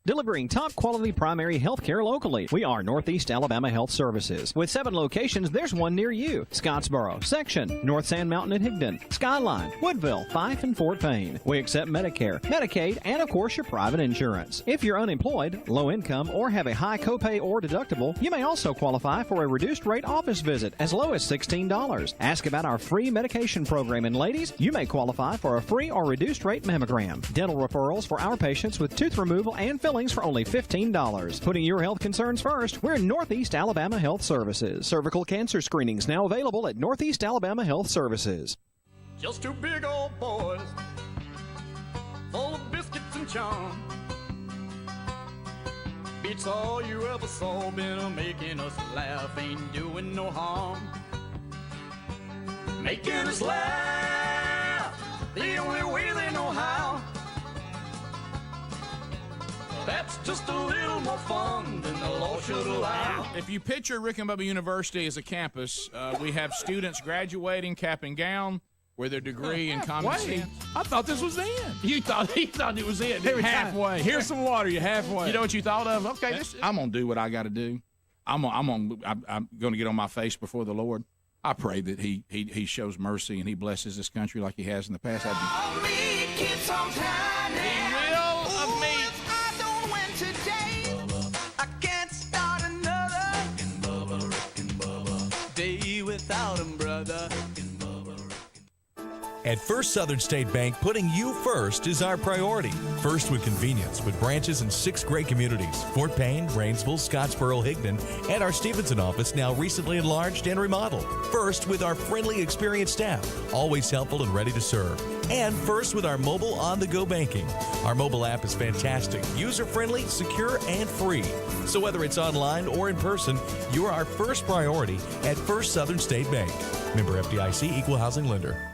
Delivering top-quality primary health care locally. We are Northeast Alabama Health Services. With 7 locations, there's one near you. Scottsboro, Section, North Sand Mountain and Higdon, Skyline, Woodville, Fife, and Fort Payne. We accept Medicare, Medicaid, and of course your private insurance. If you're unemployed, low income, or have a high copay or deductible, you may also qualify for a reduced rate office visit as low as $16. Ask about our free medication program, and ladies, you may qualify for a free or reduced rate mammogram. Dental referrals for our patients with tooth removal and fillings for only $15. Putting your health concerns first, we're Northeast Alabama Health Services. Cervical cancer screenings now available at Northeast Alabama Health Services. Just 2 big old boys, full of biscuits and charm. Beats all you ever saw, been making us laugh, ain't doing no harm. Making us laugh, the only way they know how. That's just a little more fun than the law should allow. If you picture Rick and Bubba University as a campus, we have students graduating cap and gown with their degree in common sense. I thought this was the end. He thought it was it. Halfway. Here's some water. You're halfway. You know what you thought of? Okay, I'm gonna do what I got to do. I'm gonna get on my face before the Lord. I pray that he shows mercy and he blesses this country like he has in the past. Without him, brother. At First Southern State Bank, putting you first is our priority. First with convenience, with branches in 6 great communities: Fort Payne, Rainsville, Scottsboro, Higdon, and our Stevenson office, now recently enlarged and remodeled. First with our friendly, experienced staff, always helpful and ready to serve. And first with our mobile on-the-go banking. Our mobile app is fantastic, user-friendly, secure, and free. So whether it's online or in person, you're our first priority at First Southern State Bank. Member FDIC, Equal Housing Lender.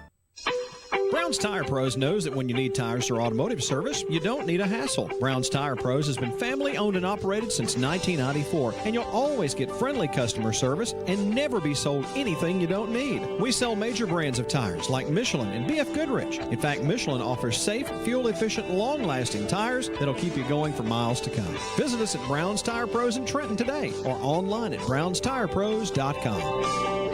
Brown's Tire Pros knows that when you need tires for automotive service, you don't need a hassle. Brown's Tire Pros has been family owned and operated since 1994, and you'll always get friendly customer service and never be sold anything you don't need. We sell major brands of tires like Michelin and BF Goodrich. In fact, Michelin offers safe, fuel-efficient, long-lasting tires that'll keep you going for miles to come. Visit us at Brown's Tire Pros in Trenton today or online at brownstirepros.com.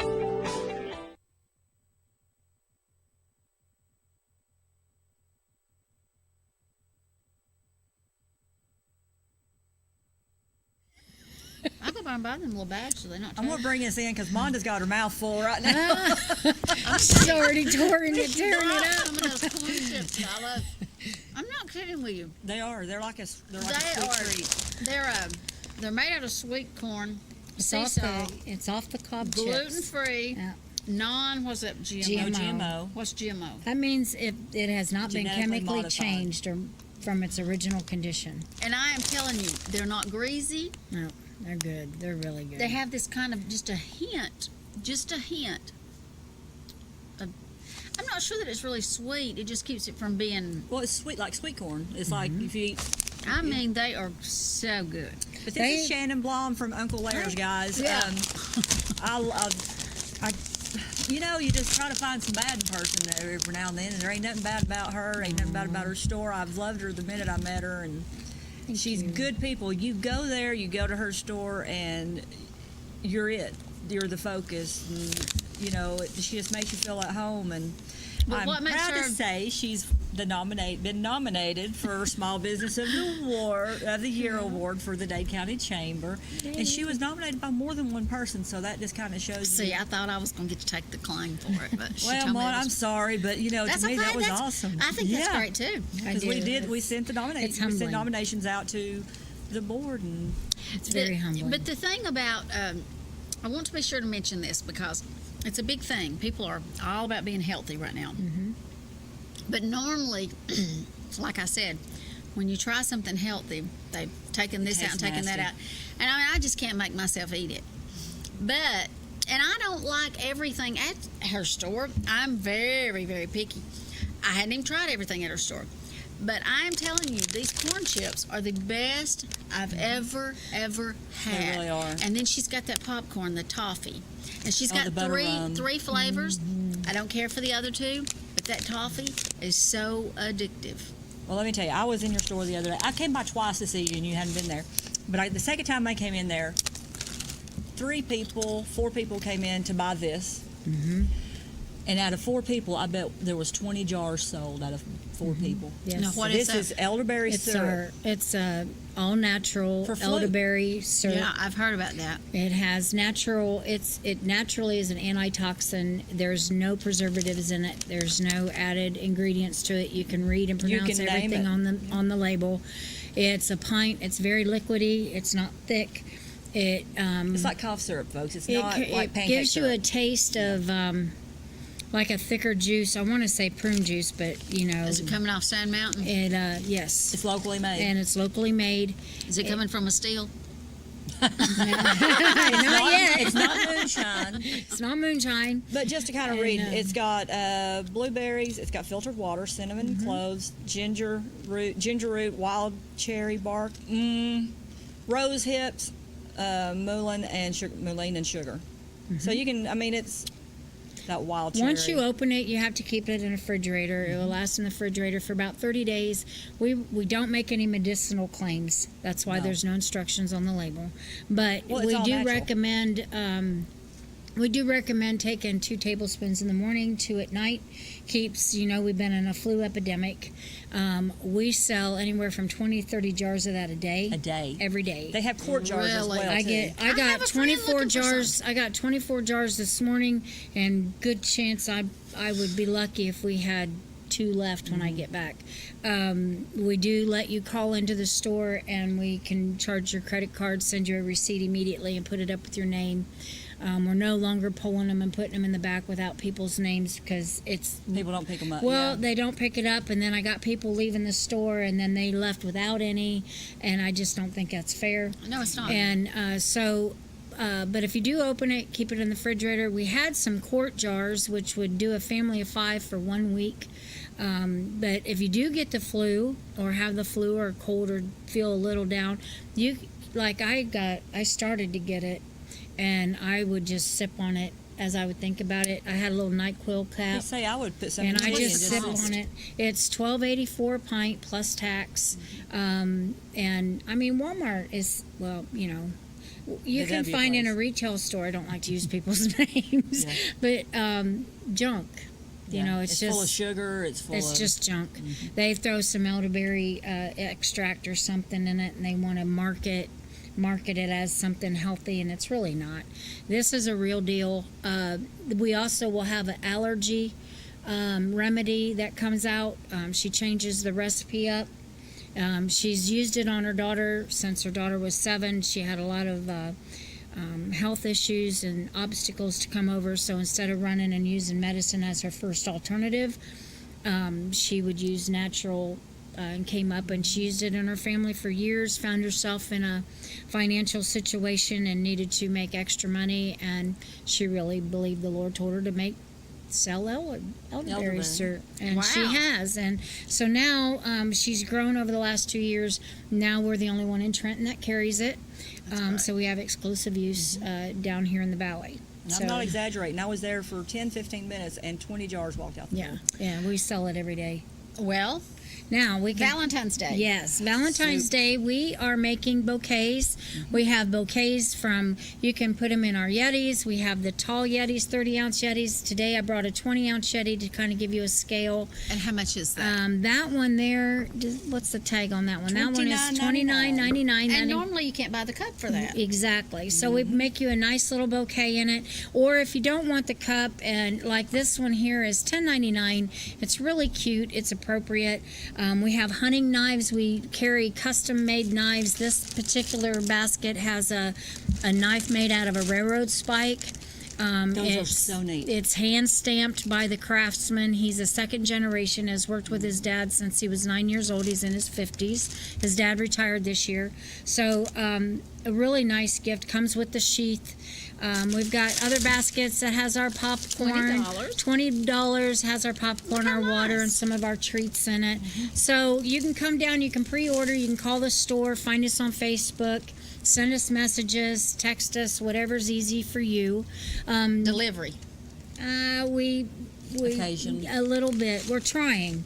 I'll go by and buy them little bags so they're not. I'm gonna bring this in because Monda's got her mouth full right now. She's already tearing it up. Some of those corn chips I love. I'm not kidding with you. They are. They're like a sweet treat. They're made out of sweet corn. It's off the cob chips. Gluten free. Yeah. What's that? GMO. What's GMO? That means it has not been Genetically chemically modified. changed or from its original condition. And I am telling you, they're not greasy. No, they're good. They're really good. They have this kind of just a hint. I'm not sure that it's really sweet. It just keeps it from being. Well, it's sweet like sweet corn. It's like if you eat. I mean, they are so good. But this is Shannon Blom from Uncle Larry's, guys. Yeah. You just try to find some bad in a person every now and then, and there ain't nothing bad about her, ain't nothing bad about her store. I've loved her the minute I met her, and she's good people. You go there, you go to her store, and you're it. You're the focus. And, she just makes you feel at home, and But what I'm makes proud her- to say she's been nominated for Small Business of the Year award for the Dade County Chamber, and she was nominated by more than one person. So that just kind of shows. See, I thought I was going to get to take the claim for it, but she Well, told me Mon, it was- I'm sorry, but to That's me okay. that was That's- awesome. I think that's great too. Because we sent the nominations. We humbling. sent nominations out to the board, and it's very humbling. But the thing about, I want to be sure to mention this because it's a big thing. People are all about being healthy right now. Mm-hmm. But normally, like I said, when you try something healthy, they've taken this out and taken that out. And I just can't make myself eat it. And I don't like everything at her store. I'm very, very picky. I hadn't even tried everything at her store. But I am telling you, these corn chips are the best I've ever had. They really are. And then she's got that popcorn, the toffee. And she's got the butter rum. three flavors. I don't care for the other two, but that toffee is so addictive. Well, let me tell you, I was in your store the other day. I came by twice to see you, and you hadn't been there. But the second time I came in there, 4 people came in to buy this. Mm-hmm. And out of 4 people, I bet there was 20 jars sold out of 4 people. Yes. Now, what this is is elderberry syrup. It's all natural For flu. elderberry syrup. Yeah, I've heard about that. It has natural. It naturally is an antitoxin. There's no preservatives in it. There's no added ingredients to it. You can read and You pronounce can name everything it. on the label. It's a pint. It's very liquidy. It's not thick. It's like cough syrup, folks. It's not like it pancake gives you a syrup. taste of like a thicker juice. I want to say prune juice, but Is it coming off Sand Mountain? Yes, it's locally made, and it's locally made. Is it coming from a still? Not yet. It's not moonshine. It's not moonshine. But just to kind of And, read, it's got blueberries, it's got filtered water, cinnamon cloves, ginger root, wild cherry bark, rose hips, mullein and sugar. So you can, I mean, it's that wild cherry. Once you open it, you have to keep it in a refrigerator. It will last in the refrigerator for about 30 days. We don't make any medicinal claims. That's why there's no instructions on the label. But Well, it's we all do natural. recommend taking 2 tablespoons in the morning, 2 at night. Keeps, we've been in a flu epidemic. We sell anywhere from 20 to 30 jars of that a day. Every day. They have quart jars as well. I too. got 24 jars. I got 24 jars this morning, and good chance I would be lucky if we had 2 left when I get back. We do let you call into the store, and we can charge your credit card, send you a receipt immediately, and put it up with your name. We're no longer pulling them and putting them in the back without people's names because people don't pick them up. Well, they don't pick it up, and then I got people leaving the store, and then they left without any, and I just don't think that's fair. No, it's not. And but if you do open it, keep it in the refrigerator. We had some quart jars, which would do a family of 5 for 1 week. But if you do get the flu or have the flu or cold or feel a little down, I started to get it, and I would just sip on it as I would think about it. I had a little NyQuil cap. They say I would put some And in I tea just sip on it. It's $12.84 a pint plus tax. And I mean, Walmart is, you can W find in place. a retail store, I don't like to use people's names, but junk. It's just full of sugar. It's just junk. They throw some elderberry extract or something in it, and they want to market it as something healthy, and it's really not. This is a real deal. We also will have an allergy remedy that comes out. She changes the recipe up. She's used it on her daughter since her daughter was 7. She had a lot of health issues and obstacles to come over, so instead of running and using medicine as her first alternative, she would use natural and came up, and she used it in her family for years, found herself in a financial situation and needed to make extra money, and she really believed the Lord told her to sell elderberry syrup, and she has. And so now she's grown over the last 2 years. Now we're the only one in Trenton that carries it. So we have exclusive use down here in the valley. And I'm not exaggerating. I was there for 10, 15 minutes, and 20 jars walked out the door. Yeah, we sell it every day. Well, now we can, Valentine's Day. Yes, Valentine's Day. We are making bouquets. We have bouquets you can put them in our Yetis. We have the tall Yetis, 30-ounce Yetis. Today I brought a 20-ounce Yeti to kind of give you a scale. And how much is that? That one there, what's the tag on that one? That one is $29.99. And normally you can't buy the cup for that. Exactly. So we make you a nice little bouquet in it. Or if you don't want the cup, and like this one here is $10.99. It's really cute. It's appropriate. We have hunting knives. We carry custom-made knives. This particular basket has a knife made out of a railroad spike. Those are so neat. It's hand-stamped by the craftsman. He's a second generation, has worked with his dad since he was 9 years old. He's in his 50s. His dad retired this year. So a really nice gift. Comes with the sheath. We've got other baskets that has our popcorn. $20 has our popcorn, our water, and some of our treats in it. So you can come down, you can pre-order, you can call the store, find us on Facebook, send us messages, text us, whatever's easy for you. Delivery. We Occasion. a little bit. We're trying.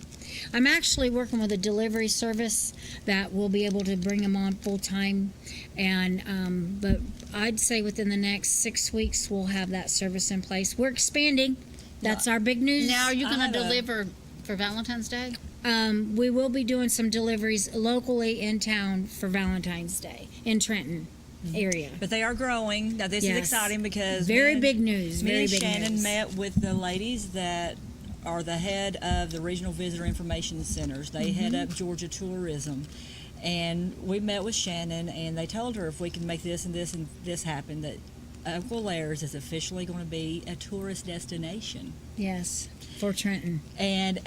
I'm actually working with a delivery service that will be able to bring them on full time, and but I'd say within the next 6 weeks we'll have that service in place. We're expanding. That's our big news. Now, are you going to deliver for Valentine's Day? We will be doing some deliveries locally in town for Valentine's Day in Trenton area. But they are growing. Now, this is exciting because very big news. Me Very and big Shannon news. met with the ladies that are the head of the Regional Visitor Information Centers. They head up Georgia Tourism. And we met with Shannon, and they told her if we can make this and this and this happen, that Uncle Lair's is officially going to be a tourist destination. Yes, for Trenton. And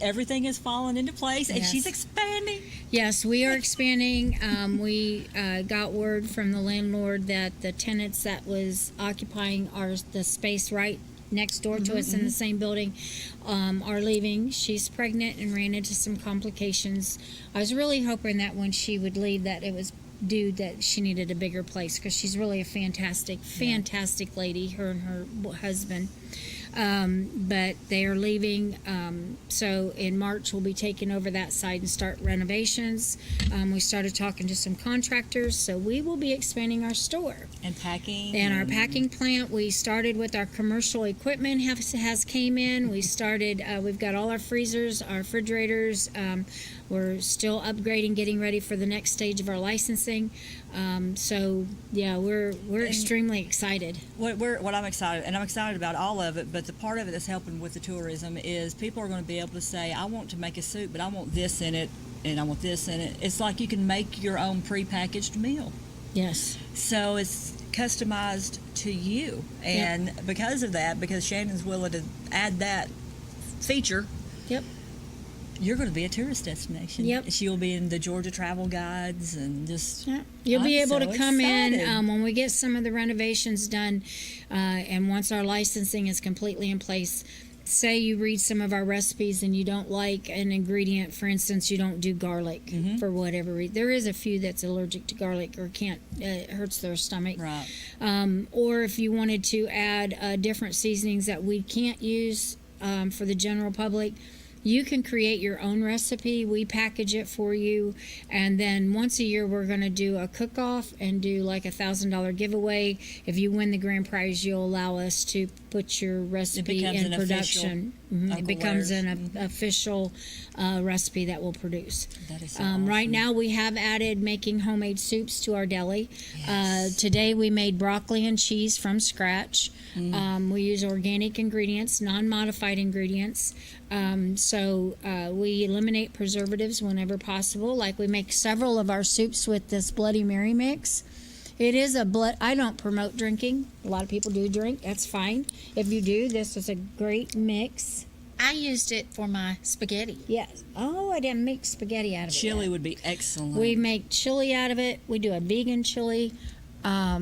everything has fallen into place, and Yes. she's expanding. Yes, we are expanding. We got word from the landlord that the tenants that was occupying the space right next door to us in the same building are leaving. She's pregnant and ran into some complications. I was really hoping that when she would leave that it was due that she needed a bigger place, because she's really a fantastic lady, her and her husband. But they are leaving, so in March we'll be taking over that site and start renovations. We started talking to some contractors, so we will be expanding our store And packing. and our packing plant. We started with our commercial equipment has came in. We started, we've got all our freezers, our refrigerators. We're still upgrading, getting ready for the next stage of our licensing. So yeah, we're extremely excited. What I'm excited, and I'm excited about all of it, but the part of it that's helping with the tourism is people are going to be able to say, I want to make a soup, but I want this in it, and I want this in it. It's like you can make your own prepackaged meal. Yes. So it's customized to you. And because of that, because Shannon's willing to add that feature, Yep. you're going to be a tourist destination. Yep. She'll be in the Georgia Travel Guides and just. You'll be I'm able so to come in excited. when we get some of the renovations done, and once our licensing is completely in place. Say you read some of our recipes and you don't like an ingredient, for instance, you don't do garlic for whatever reason. There is a few that's allergic to garlic or can't, it hurts their stomach. Right. Or if you wanted to add different seasonings that we can't use for the general public, you can create your own recipe. We package it for you, and then once a year we're going to do a cook-off and do like $1,000 giveaway. If you win the grand prize, you'll allow us to put your recipe becomes in an production. official It becomes Uncle an official recipe that we'll produce. That is so Right awesome. now we have added making homemade soups to our deli. Today we made broccoli and cheese from scratch. We use organic ingredients, non-modified ingredients. So we eliminate preservatives whenever possible. Like we make several of our soups with this Bloody Mary mix. It is I don't promote drinking. A lot of people do drink. That's fine. If you do, this is a great mix. I used it for my spaghetti. Yes. Oh, I didn't make spaghetti out of it. Chili yet. would be excellent. We make chili out of it. We do a vegan chili. I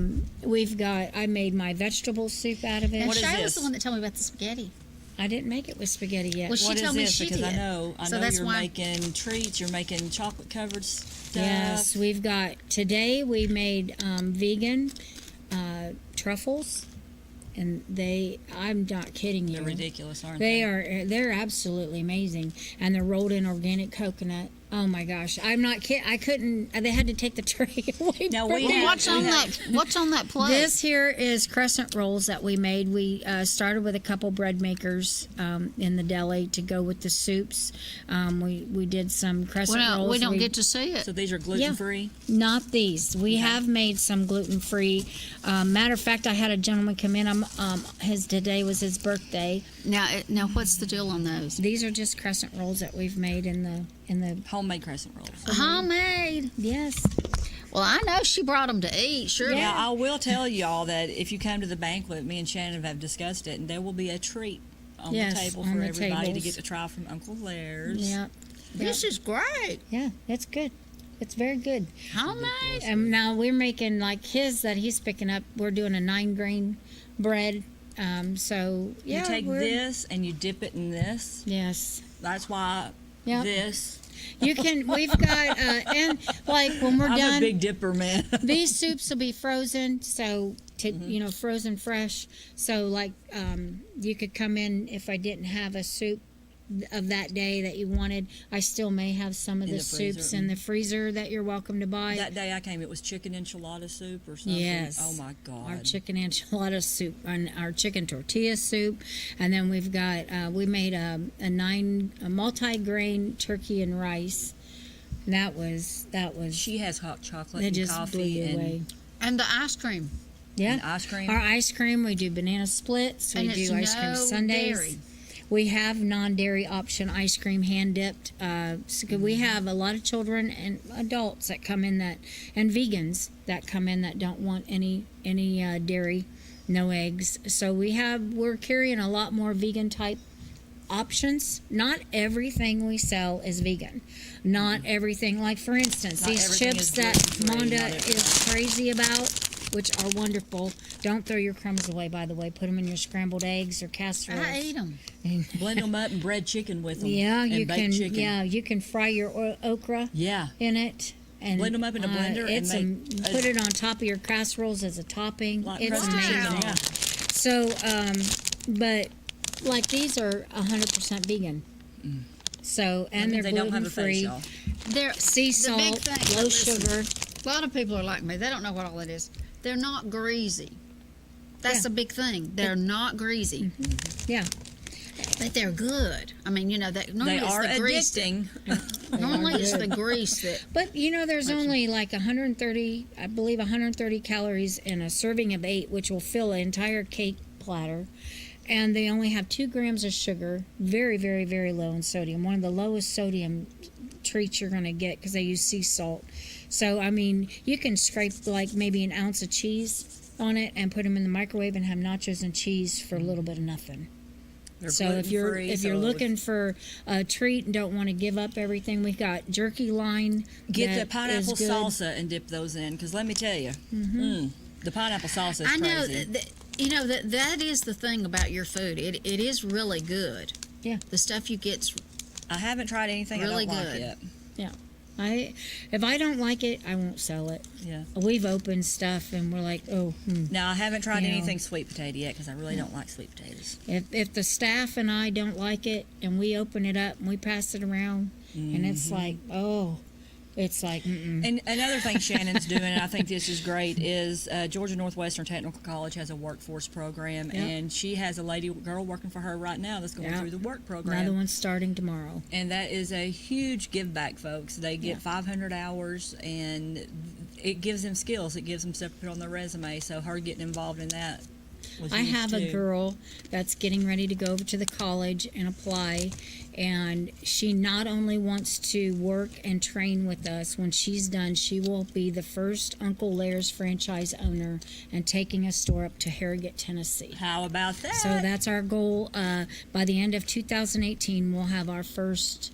made my vegetable soup out of it. And Shayla's the one that told me about the spaghetti. I didn't make it with spaghetti yet. Well, she What is told me this? she Because did. I know So that's you're why- making treats. You're making chocolate covered stuff. Yes, we've got, today we made vegan truffles, and I'm not kidding you. They're ridiculous, aren't they? They're absolutely amazing, and they're rolled in organic coconut. Oh my gosh, I'm not kidding. I couldn't. They had to take the tray away. Now from we me. have- What's on that plate? This here is crescent rolls that we made. We started with a couple bread makers in the deli to go with the soups. We did some crescent rolls. We don't get to see it. So these are gluten free. Not these. We have made some gluten free. Matter of fact, I had a gentleman come in. Today was his birthday. Now, what's the deal on those? These are just crescent rolls that we've made in the homemade crescent rolls. Homemade. Yes. Well, I know she brought them to eat. Sure. Yeah, I will tell y'all that if you come to the banquet, me and Shannon have discussed it, and there will be a treat on Yes, the table on for the everybody to tables. get to try from Uncle Lair's. Yeah. This is great. Yeah, it's good. It's very good. Homemade. Now we're making like his that he's picking up. We're doing a 9-grain bread. So yeah, You take this and you dip it in this. Yes. That's why Yep. this. You can. We've got and like when we're I'm done. a big dipper, man. These soups will be frozen, so frozen fresh. So like you could come in if I didn't have a soup of that day that you wanted. I still may have some of In the the freezer. soups in the freezer that you're welcome to buy. That day I came, it was chicken enchilada soup or something. Yes. Oh my God. Our chicken enchilada soup and our chicken tortilla soup, and then we've got we made a multi-grain turkey and rice. That was. She has hot chocolate That and just coffee blew you and away. And the ice cream. Yeah, and ice cream. Our ice cream, we do banana splits. And We it's do ice cream no sundaes. dairy. We have non-dairy option ice cream, hand dipped. So we have a lot of children and adults that come in that, and vegans that come in that don't want any dairy, no eggs. So we're carrying a lot more vegan type options. Not everything we sell is vegan. Not everything, like for instance, Not these everything chips is that gluten-free, Monda not everything. is crazy about, which are wonderful. Don't throw your crumbs away, by the way. Put them in your scrambled eggs or casseroles. I ate them. Blend them up and bread chicken with them. Yeah, and you baked can. chicken. Yeah, you can fry your okra. Yeah. In it. And Blend 'em up in a blender it's and put it on top of your casseroles as a topping. Like It's crusted chicken, amazing. yeah. So, but like these are 100% vegan. So and they're means they don't have a face, gluten-free. y'all. They're Sea the big salt, thing, low listen, sugar. A lot of people are like me. They don't know what all it is. They're not greasy. That's the big thing. They're not greasy. Yeah. But they're good. I mean, that normally They it's are the grease. addicting. Normally it's the good. grease that. But there's only like 130, I believe 130 calories in a serving of 8, which will fill an entire cake platter. And they only have 2 grams of sugar, very, very, very low in sodium. One of the lowest sodium treats you're going to get because they use sea salt. So, I mean, you can scrape like maybe an ounce of cheese on it and put them in the microwave and have nachos and cheese for a little bit of nothing. They're So if you're gluten-free, so looking for a treat and don't want to give up everything, we've got jerky line. Get the that pineapple is good. salsa and dip those in, because let me tell you, the pineapple salsa is I know crazy. that is the thing about your food. It is really good. Yeah. The stuff you get's I haven't tried anything really I don't good. like yet. Yeah. If I don't like it, I won't sell it. Yeah. We've opened stuff and we're like, Now I haven't tried You know. anything sweet potato yet because I really don't like sweet potatoes. If the staff and I don't like it and we open it up and we pass it around and it's like, it's like, And another thing Shannon's doing, and I think this is great, is Georgia Northwestern Technical College has a workforce program, Yep. and she has a girl working for her right now that's going Yeah. through the work program. Another one's starting tomorrow. And that is a huge give back, folks. They get 500 hours, and it gives them skills. It gives them stuff to put on their resume. So her getting involved in that was I huge, have a too. girl that's getting ready to go over to the college and apply, and she not only wants to work and train with us. When she's done, she will be the first Uncle Lair's franchise owner and taking a store up to Harrogate, Tennessee. How about that? So that's our goal. By the end of 2018, we'll have our first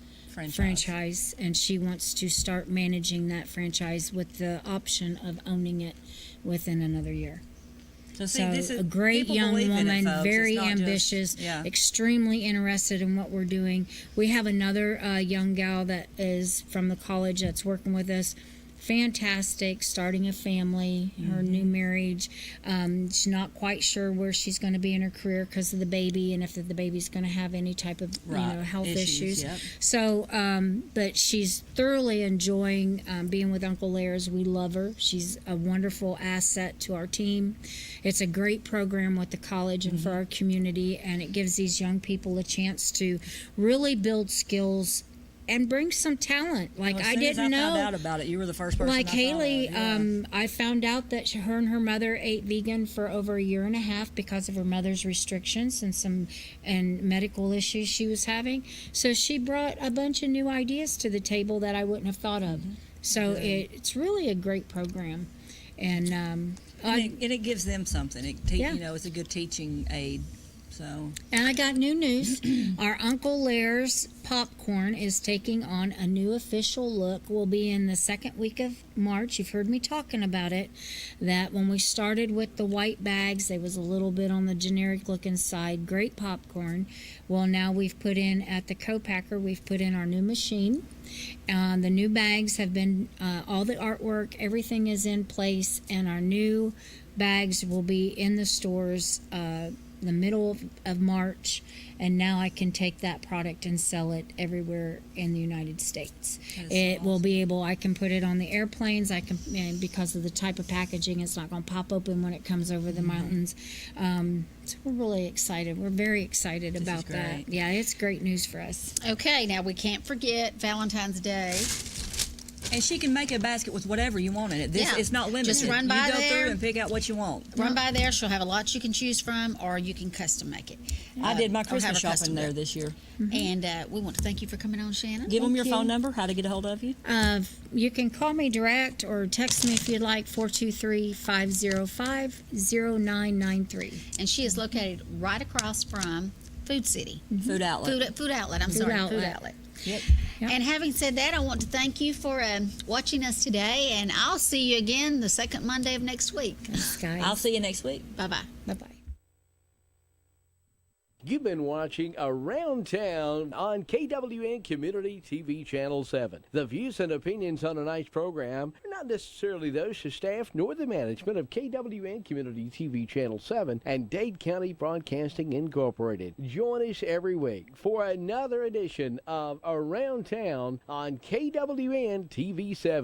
franchise, and she wants to start managing that franchise with the option of owning it within another year. So, see, So this is, a great people young believe in it, woman, folks. very It's not just- ambitious, yeah. extremely interested in what we're doing. We have another young gal that is from the college that's working with us. Fantastic, starting a family, her new marriage. She's not quite sure where she's going to be in her career because of the baby and if the baby's going to have any type of Right. health Issues, issues. yep. So, but she's thoroughly enjoying being with Uncle Lair's. We love her. She's a wonderful asset to our team. It's a great program with the college and for our community, and it gives these young people a chance to really build skills and bring some talent. Like Well, as I soon as didn't know. found out about it. You were the first person. Like I thought Haley, of, yeah. I found out that her and her mother ate vegan for over a year and a half because of her mother's restrictions and medical issues she was having. So she brought a bunch of new ideas to the table that I wouldn't have thought of. So it's really a great program, and it gives them something. Yeah. It's a good teaching aid. So. And I got new news. Our Uncle Lair's popcorn is taking on a new official look. We'll be in the second week of March. You've heard me talking about it. That when we started with the white bags, they was a little bit on the generic looking side. Great popcorn. Well, now we've put in at the co-packer, we've put in our new machine. The new bags have been, all the artwork, everything is in place, and our new bags will be in the stores the middle of March, and now I can take that product and sell it everywhere in the United States. It will be able, I can put it on the airplanes, I can, and because of the type of packaging, it's not going to pop open when it comes over the mountains. So we're really excited. We're very excited about that. Yeah, it's great news for us. Okay, now we can't forget Valentine's Day. And she can make a basket with whatever you want in it. Yeah. It's not limited. Just run by you go there. through and pick out what you want. Run by there. She'll have a lot you can choose from, or you can custom make it. I did my or have Christmas her custom shopping there built. this year. And we want to thank you for coming on, Shannon. Give them your you. phone number, how to get a hold of you. You can call me direct or text me if you'd like, 423-505-0993. And she is located right across from Food City. Food outlet. Food outlet. I'm Food sorry, outlet. Food outlet. Yep. And having said that, I want to thank you for watching us today, and I'll see you again the second Monday of next week. Thanks, guys. I'll see you next week. Bye-bye. Bye-bye. You've been watching Around Town on KWN Community TV Channel 7. The views and opinions on tonight's program are not necessarily those of staff nor the management of KWN Community TV Channel 7 and Dade County Broadcasting Incorporated. Join us every week for another edition of Around Town on KWN TV 7.